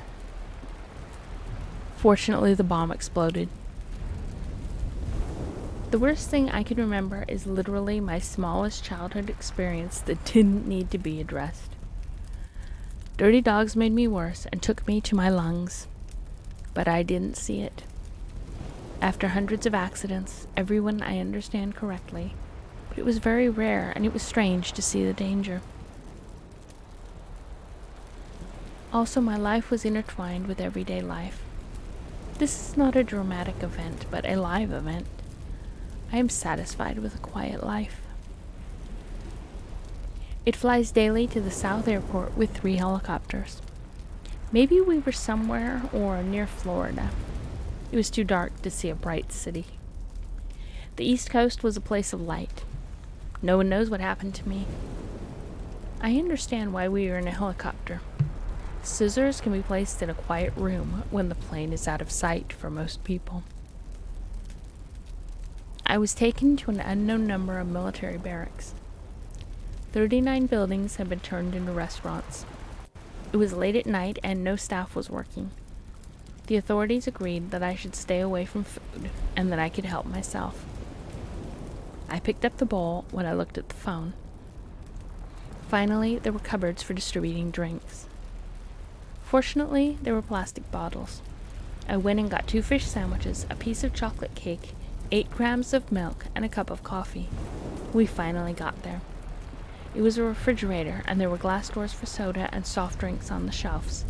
Fortunately, the bomb exploded. The worst thing I can remember is literally my smallest childhood experience that didn't need to be addressed. Dirty dogs made me worse and took me to my lungs, but I didn't see it. After hundreds of accidents, everyone I understand correctly, but it was very rare and it was strange to see the danger. Also, my life was intertwined with everyday life. This is not a dramatic event, but a live event. I am satisfied with a quiet life. It flies daily to the South Airport with 3 helicopters. Maybe we were somewhere or near Florida. It was too dark to see a bright city. The East Coast was a place of light. No one knows what happened to me. I understand why we are in a helicopter. Scissors can be placed in a quiet room when the plane is out of sight for most people. I was taken to an unknown number of military barracks. 39 buildings had been turned into restaurants. It was late at night and no staff was working. The authorities agreed that I should stay away from food and that I could help myself. I picked up the bowl when I looked at the phone. Finally, there were cupboards for distributing drinks. Fortunately, there were plastic bottles. I went and got 2 fish sandwiches, a piece of chocolate cake, 8 grams of milk, and a cup of coffee. We finally got there. It was a refrigerator, and there were glass doors for soda and soft drinks on the shelves.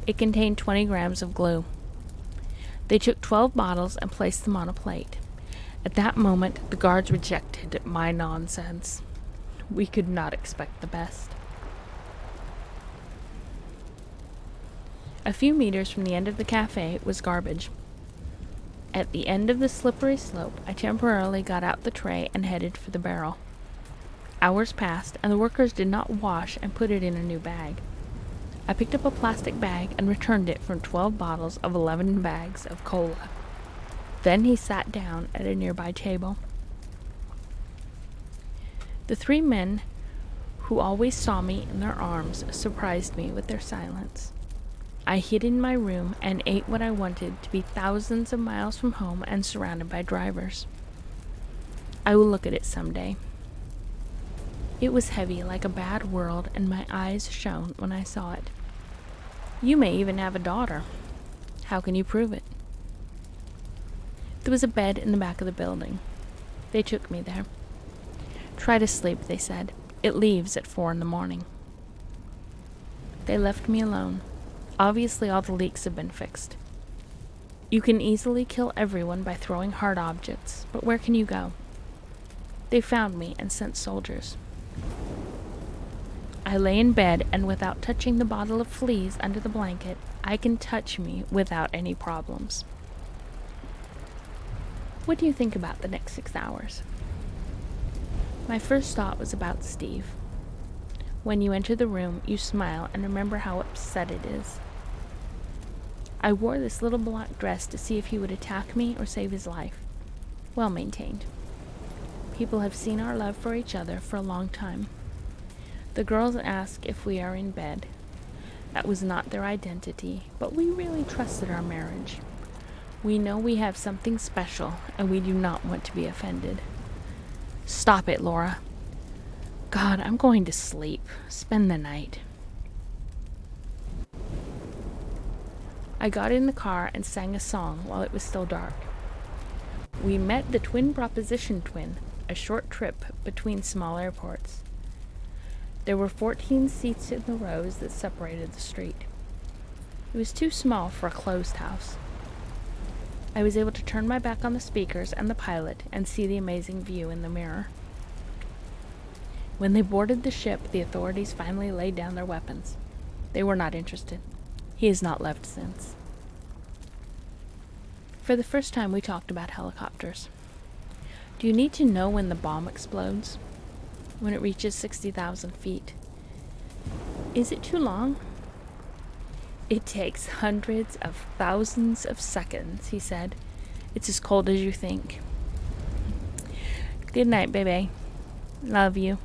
It contained 20 grams of glue. They took 12 bottles and placed them on a plate. At that moment, the guards rejected my nonsense. We could not expect the best. A few meters from the end of the cafe was garbage. At the end of the slippery slope, I temporarily got out the tray and headed for the barrel. Hours passed, and the workers did not wash and put it in a new bag. I picked up a plastic bag and returned it for 12 bottles of 11 bags of cola. Then he sat down at a nearby table. The 3 men who always saw me in their arms surprised me with their silence. I hid in my room and ate what I wanted to be thousands of miles from home and surrounded by drivers. I will look at it someday. It was heavy like a bad world, and my eyes shone when I saw it. You may even have a daughter. How can you prove it? There was a bed in the back of the building. They took me there. Try to sleep, they said. It leaves at 4 a.m. They left me alone. Obviously, all the leaks have been fixed. You can easily kill everyone by throwing hard objects, but where can you go? They found me and sent soldiers. I lay in bed, and without touching the bottle of fleas under the blanket, I can touch me without any problems. What do you think about the next 6 hours? My first thought was about Steve. When you enter the room, you smile and remember how upset it is. I wore this little black dress to see if he would attack me or save his life. Well maintained. People have seen our love for each other for a long time. The girls ask if we are in bed. That was not their identity, but we really trusted our marriage. We know we have something special, and we do not want to be offended. Stop it, Laura. God, I'm going to sleep. Spend the night. I got in the car and sang a song while it was still dark. We met the Twin Proposition Twin, a short trip between small airports. There were 14 seats in the rows that separated the street. It was too small for a closed house. I was able to turn my back on the speakers and the pilot and see the amazing view in the mirror. When they boarded the ship, the authorities finally laid down their weapons. They were not interested. He has not left since. For the first time, we talked about helicopters. Do you need to know when the bomb explodes? When it reaches 60,000 feet? Is it too long? It takes hundreds of thousands of seconds, he said. It's as cold as you think. Good night, baby. Love you.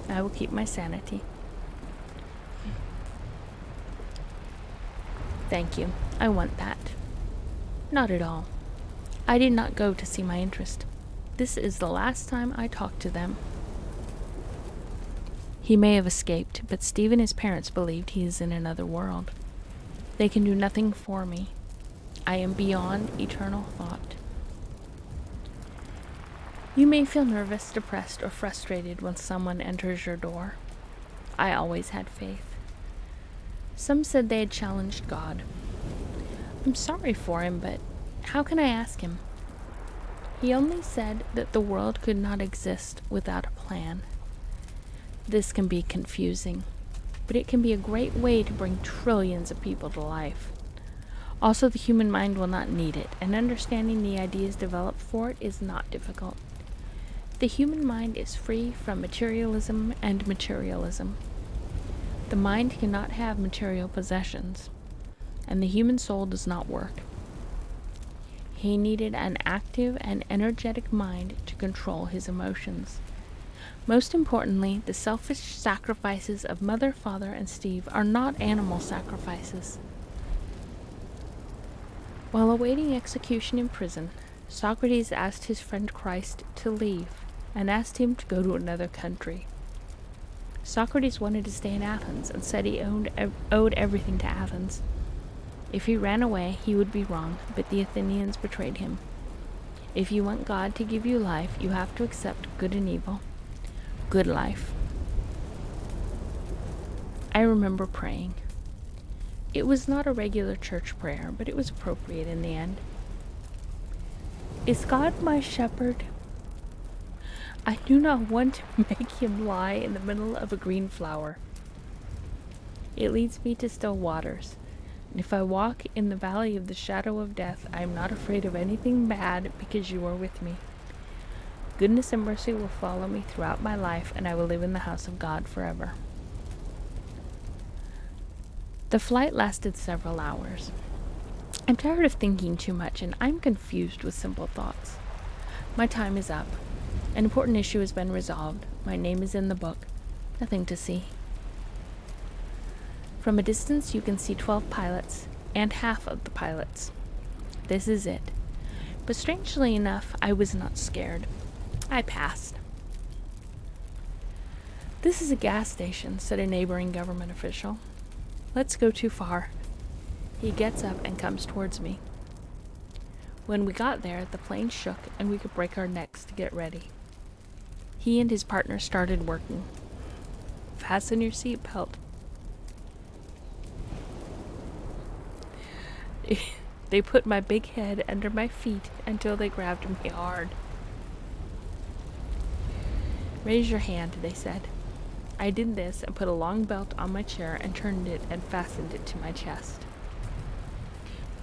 I will keep my sanity. Thank you. I want that. Not at all. I did not go to see my interest. This is the last time I talk to them. He may have escaped, but Steve and his parents believed he is in another world. They can do nothing for me. I am beyond eternal thought. You may feel nervous, depressed, or frustrated when someone enters your door. I always had faith. Some said they had challenged God. I'm sorry for him, but how can I ask him? He only said that the world could not exist without a plan. This can be confusing, but it can be a great way to bring trillions of people to life. Also, the human mind will not need it, and understanding the ideas developed for it is not difficult. The human mind is free from materialism and materialism. The mind cannot have material possessions, and the human soul does not work. He needed an active and energetic mind to control his emotions. Most importantly, the selfish sacrifices of Mother, Father, and Steve are not animal sacrifices. While awaiting execution in prison, Socrates asked his friend Christ to leave and asked him to go to another country. Socrates wanted to stay in Athens and said he owed everything to Athens. If he ran away, he would be wrong, but the Athenians betrayed him. If you want God to give you life, you have to accept good and evil. Good life. I remember praying. It was not a regular church prayer, but it was appropriate in the end. Is God my shepherd? I do not want to make him lie in the middle of a green flower. It leads me to still waters, and if I walk in the valley of the shadow of death, I am not afraid of anything bad because you are with me. Goodness and mercy will follow me throughout my life, and I will live in the house of God forever. The flight lasted several hours. I'm tired of thinking too much, and I'm confused with simple thoughts. My time is up. An important issue has been resolved. My name is in the book. Nothing to see. From a distance, you can see 12 pilots, and half of the pilots. This is it. But strangely enough, I was not scared. I passed. This is a gas station, said a neighboring government official. Let's go too far. He gets up and comes towards me. When we got there, the plane shook and we could break our necks to get ready. He and his partner started working. Fasten your seatbelt. They put my big head under my feet until they grabbed me hard. Raise your hand, they said. I did this and put a long belt on my chair and turned it and fastened it to my chest.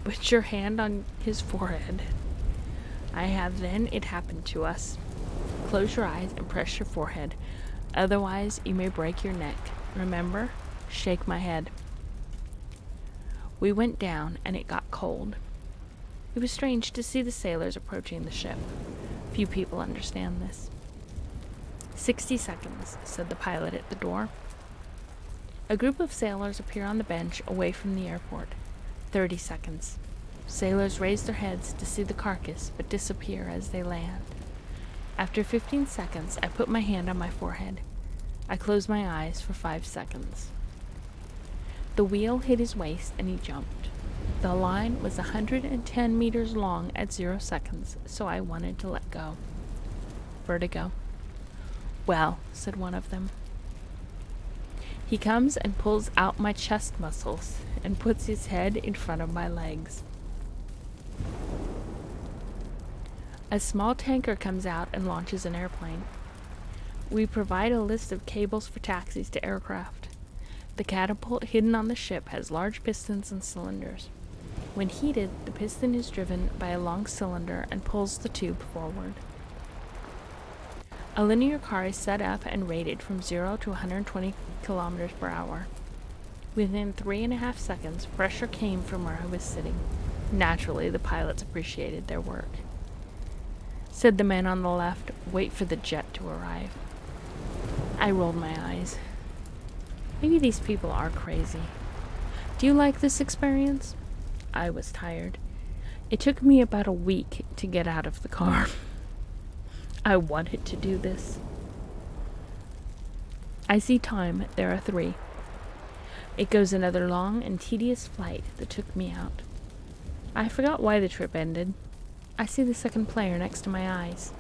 Put your hand on his forehead. I have then it happened to us. Close your eyes and press your forehead. Otherwise, you may break your neck. Remember, shake my head. We went down and it got cold. It was strange to see the sailors approaching the ship. Few people understand this. 60 seconds, said the pilot at the door. A group of sailors appear on the bench away from the airport. 30 seconds. Sailors raise their heads to see the carcass, but disappear as they land. After 15 seconds, I put my hand on my forehead. I close my eyes for 5 seconds. The wheel hit his waist and he jumped. The line was 110 meters long at 0 seconds, so I wanted to let go. Vertigo. Well, said one of them. He comes and pulls out my chest muscles and puts his head in front of my legs. A small tanker comes out and launches an airplane. We provide a list of cables for taxis to aircraft. The catapult hidden on the ship has large pistons and cylinders. When heated, the piston is driven by a long cylinder and pulls the tube forward. A linear car is set up and rated from 0 to 120 kilometers per hour. Within 3.5 seconds, pressure came from where I was sitting. Naturally, the pilots appreciated their work. Said the man on the left, "Wait for the jet to arrive." I rolled my eyes. Maybe these people are crazy. Do you like this experience? I was tired. It took me about a week to get out of the car. I wanted to do this. I see time. There are 3. It goes another long and tedious flight that took me out. I forgot why the trip ended. I see the second player next to my eyes.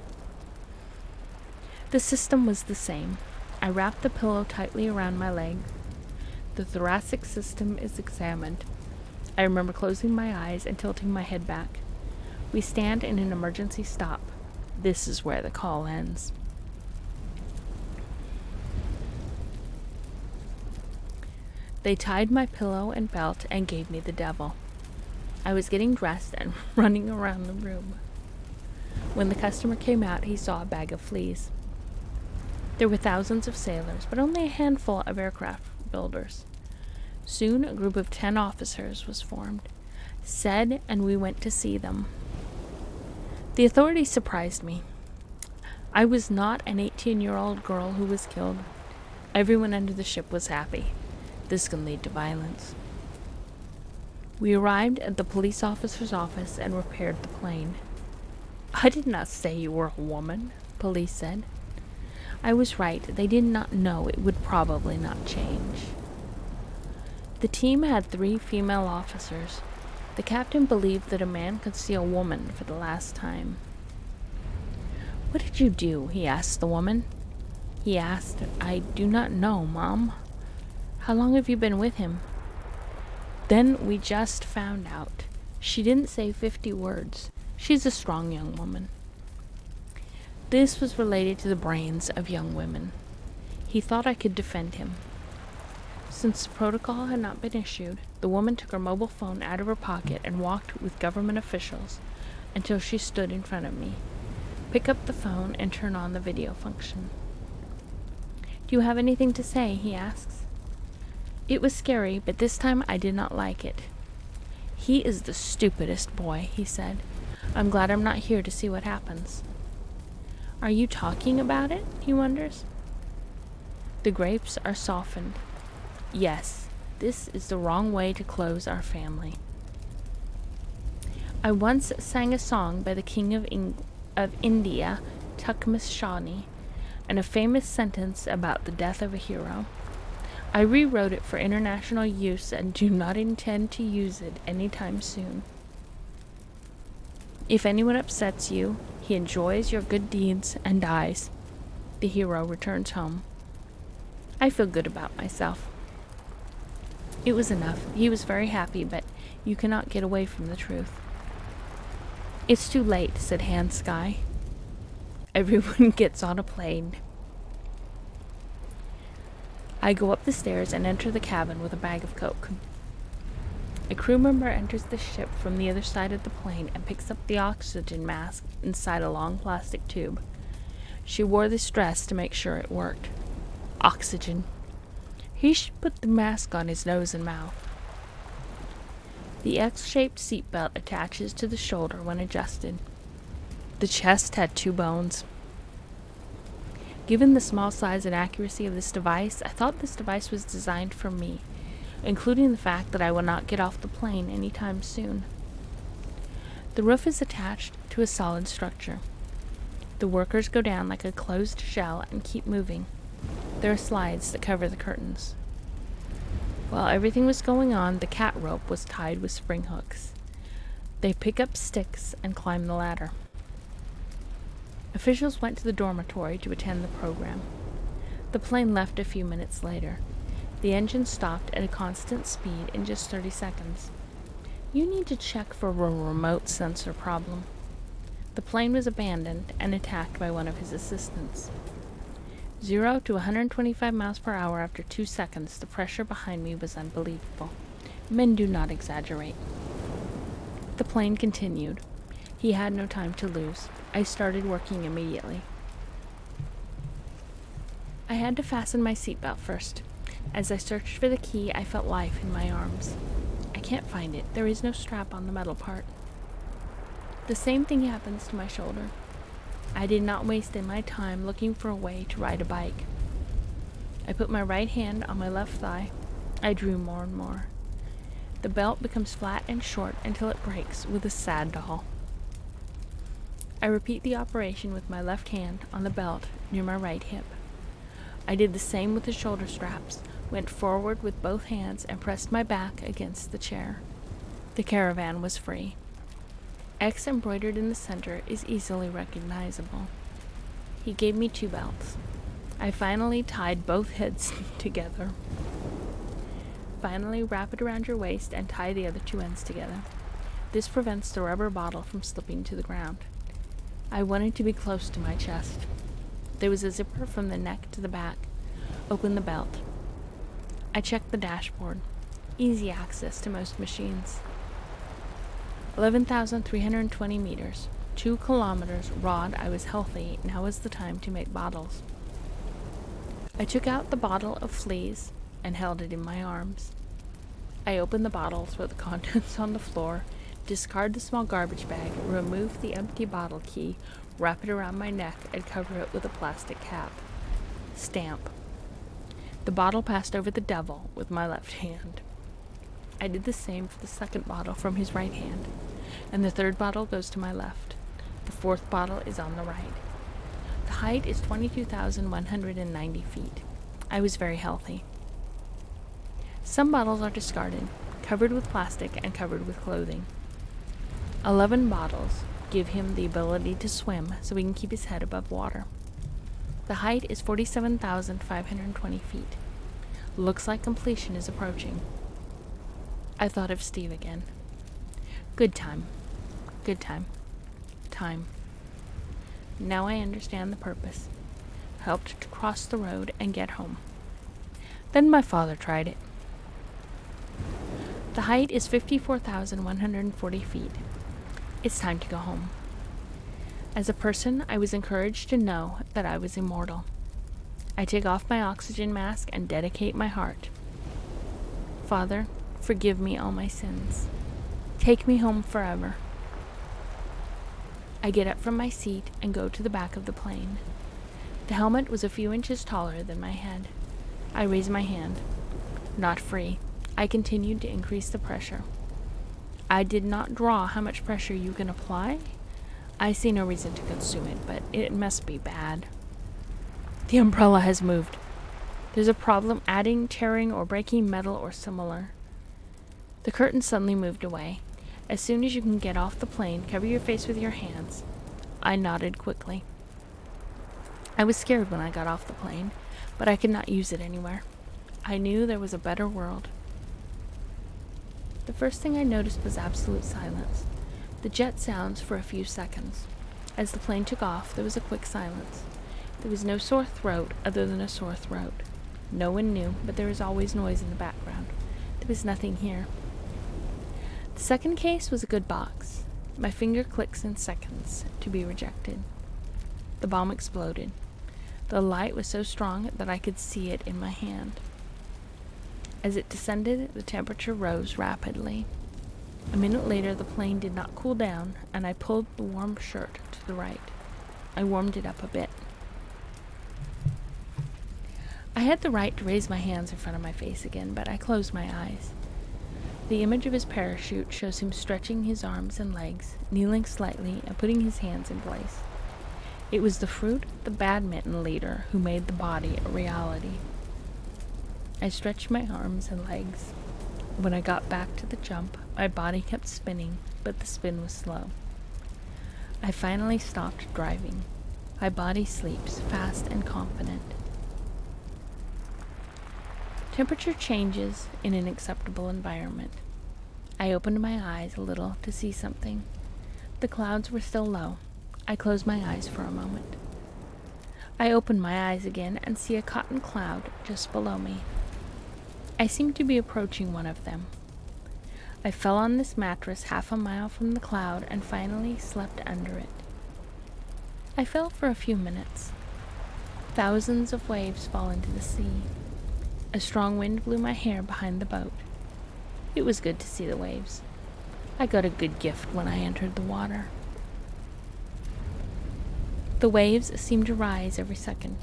The system was the same. I wrapped the pillow tightly around my leg. The thoracic system is examined. I remember closing my eyes and tilting my head back. We stand in an emergency stop. This is where the call ends. They tied my pillow and belt and gave me the devil. I was getting dressed and running around the room. When the customer came out, he saw a bag of fleas. There were thousands of sailors, but only a handful of aircraft builders. Soon a group of 10 officers was formed. Said, and we went to see them. The authorities surprised me. I was not an 18-year-old girl who was killed. Everyone under the ship was happy. This can lead to violence. We arrived at the police officer's office and repaired the plane. I did not say you were a woman, police said. I was right. They did not know it would probably not change. The team had 3 female officers. The captain believed that a man could see a woman for the last time. What did you do? He asked the woman. He asked, I do not know, Mom. How long have you been with him? Then we just found out. She didn't say 50 words. She's a strong young woman. This was related to the brains of young women. He thought I could defend him. Since the protocol had not been issued, the woman took her mobile phone out of her pocket and walked with government officials until she stood in front of me. Pick up the phone and turn on the video function. Do you have anything to say? He asks. It was scary, but this time I did not like it. He is the stupidest boy, he said. I'm glad I'm not here to see what happens. Are you talking about it? He wonders. The grapes are softened. Yes, this is the wrong way to close our family. I once sang a song by the King of India, Tukhmis Shani, and a famous sentence about the death of a hero. I rewrote it for international use and do not intend to use it anytime soon. If anyone upsets you, he enjoys your good deeds and dies. The hero returns home. I feel good about myself. It was enough. He was very happy, but you cannot get away from the truth. It's too late, said Hans Sky. Everyone gets on a plane. I go up the stairs and enter the cabin with a bag of Coke. A crew member enters the ship from the other side of the plane and picks up the oxygen mask inside a long plastic tube. She wore this dress to make sure it worked. Oxygen. He should put the mask on his nose and mouth. The X-shaped seatbelt attaches to the shoulder when adjusted. The chest had 2 bones. Given the small size and accuracy of this device, I thought this device was designed for me, including the fact that I will not get off the plane anytime soon. The roof is attached to a solid structure. The workers go down like a closed shell and keep moving. There are slides that cover the curtains. While everything was going on, the cat rope was tied with spring hooks. They pick up sticks and climb the ladder. Officials went to the dormitory to attend the program. The plane left a few minutes later. The engine stopped at a constant speed in just 30 seconds. You need to check for a remote sensor problem. The plane was abandoned and attacked by one of his assistants. 0 to 125 miles per hour after 2 seconds, the pressure behind me was unbelievable. Men do not exaggerate. The plane continued. He had no time to lose. I started working immediately. I had to fasten my seatbelt first. As I searched for the key, I felt life in my arms. I can't find it. There is no strap on the metal part. The same thing happens to my shoulder. I did not waste my time looking for a way to ride a bike. I put my right hand on my left thigh. I drew more and more. The belt becomes flat and short until it breaks with a sad doll. I repeat the operation with my left hand on the belt near my right hip. I did the same with the shoulder straps, went forward with both hands and pressed my back against the chair. The caravan was free. X embroidered in the center is easily recognizable. He gave me 2 belts. I finally tied both heads together. Finally, wrap it around your waist and tie the other 2 ends together. This prevents the rubber bottle from slipping to the ground. I wanted to be close to my chest. There was a zipper from the neck to the back. Open the belt. I checked the dashboard. Easy access to most machines. 11,320 meters, 2 kilometers, rod. I was healthy. Now was the time to make bottles. I took out the bottle of fleas and held it in my arms. I opened the bottles with the contents on the floor, discard the small garbage bag, remove the empty bottle key, wrap it around my neck, and cover it with a plastic cap. Stamp. The bottle passed over the devil with my left hand. I did the same for the second bottle from his right hand, and the third bottle goes to my left. The fourth bottle is on the right. The height is 22,190 feet. I was very healthy. Some bottles are discarded, covered with plastic and covered with clothing. 11 bottles give him the ability to swim so he can keep his head above water. The height is 47,520 feet. Looks like completion is approaching. I thought of Steve again. Good time. Good time. Time. Now I understand the purpose. Helped to cross the road and get home. Then my father tried it. The height is 54,140 feet. It's time to go home. As a person, I was encouraged to know that I was immortal. I take off my oxygen mask and dedicate my heart. Father, forgive me all my sins. Take me home forever. I get up from my seat and go to the back of the plane. The helmet was a few inches taller than my head. I raise my hand. Not free. I continued to increase the pressure. I did not draw how much pressure you can apply. I see no reason to consume it, but it must be bad. The umbrella has moved. There's a problem adding, tearing, or breaking metal or similar. The curtain suddenly moved away. As soon as you can get off the plane, cover your face with your hands. I nodded quickly. I was scared when I got off the plane, but I could not use it anywhere. I knew there was a better world. The first thing I noticed was absolute silence. The jet sounds for a few seconds. As the plane took off, there was a quick silence. There was no sore throat other than a sore throat. No one knew, but there was always noise in the background. There was nothing here. The second case was a good box. My finger clicks in seconds to be rejected. The bomb exploded. The light was so strong that I could see it in my hand. As it descended, the temperature rose rapidly. A minute later, the plane did not cool down, and I pulled the warm shirt to the right. I warmed it up a bit. I had the right to raise my hands in front of my face again, but I closed my eyes. The image of his parachute shows him stretching his arms and legs, kneeling slightly, and putting his hands in place. It was the fruit of the badminton leader who made the body a reality. I stretched my arms and legs. When I got back to the jump, my body kept spinning, but the spin was slow. I finally stopped driving. My body sleeps, fast and confident. Temperature changes in an acceptable environment. I opened my eyes a little to see something. The clouds were still low. I closed my eyes for a moment. I opened my eyes again and see a cotton cloud just below me. I seemed to be approaching one of them. I fell on this mattress half a mile from the cloud and finally slept under it. I fell for a few minutes. Thousands of waves fall into the sea. A strong wind blew my hair behind the boat. It was good to see the waves. I got a good gift when I entered the water. The waves seemed to rise every second.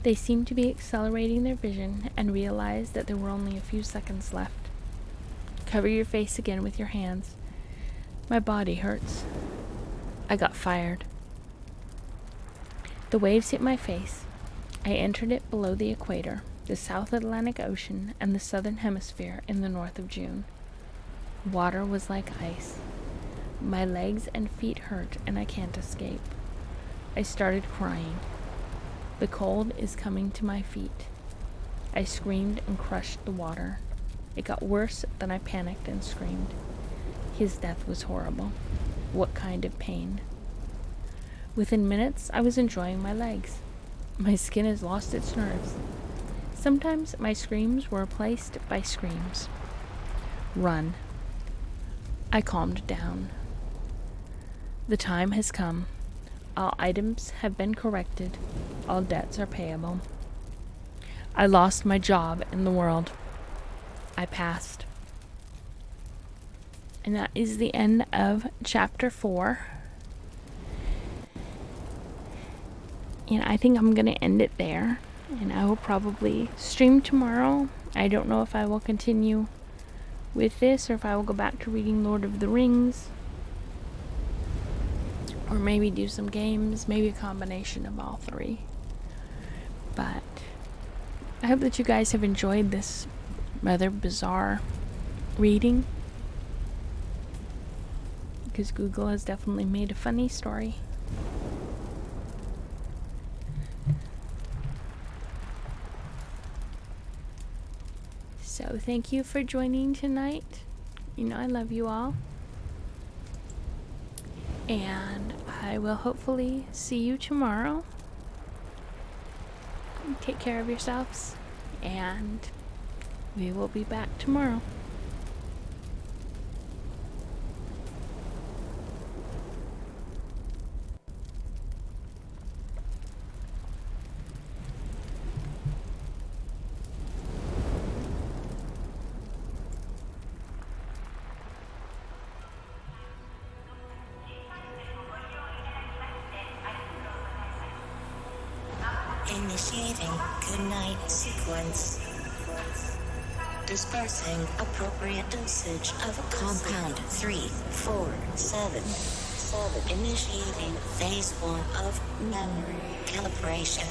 They seemed to be accelerating their vision and realized that there were only a few seconds left. Cover your face again with your hands. My body hurts. I got fired. The waves hit my face. I entered it below the equator, the South Atlantic Ocean, and the Southern Hemisphere in the north of June. Water was like ice. My legs and feet hurt, and I can't escape. I started crying. The cold is coming to my feet. I screamed and crushed the water. It got worse than I panicked and screamed. His death was horrible. What kind of pain? Within minutes, I was enjoying my legs. My skin has lost its nerves. Sometimes my screams were replaced by screams. Run. I calmed down. The time has come. All items have been corrected. All debts are payable. I lost my job in the world. I passed. And that is the end of chapter 4. And I think I'm going to end it there. And I will probably stream tomorrow. I don't know if I will continue with this or if I will go back to reading Lord of the Rings. Or maybe do some games. Maybe a combination of all three. But I hope that you guys have enjoyed this rather bizarre reading. Because Google has definitely made a funny story. So thank you for joining tonight. You know I love you all. And I will hopefully see you tomorrow. Take care of yourselves. And we will be back tomorrow. Initiating goodnight sequence. Dispersing appropriate dosage of compound 347. Initiating phase 1 of memory calibration.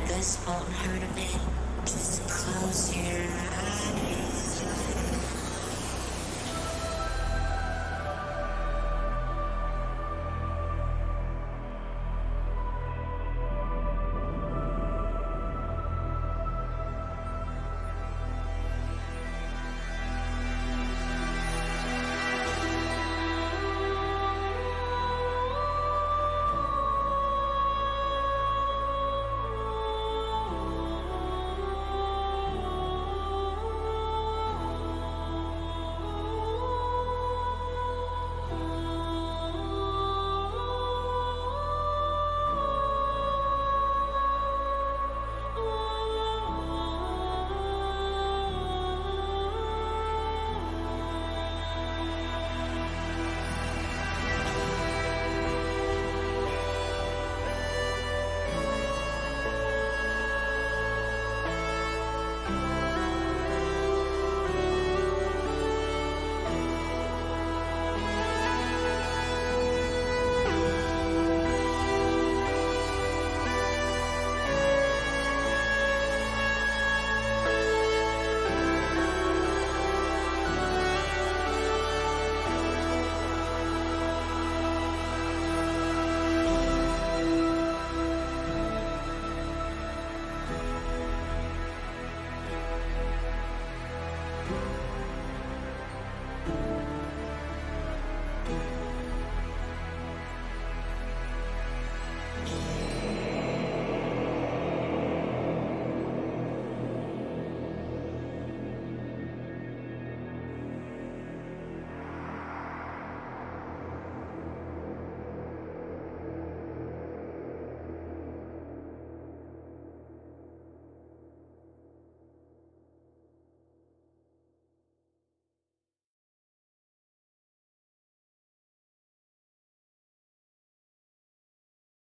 This won't hurt a bit. Just close your eyes.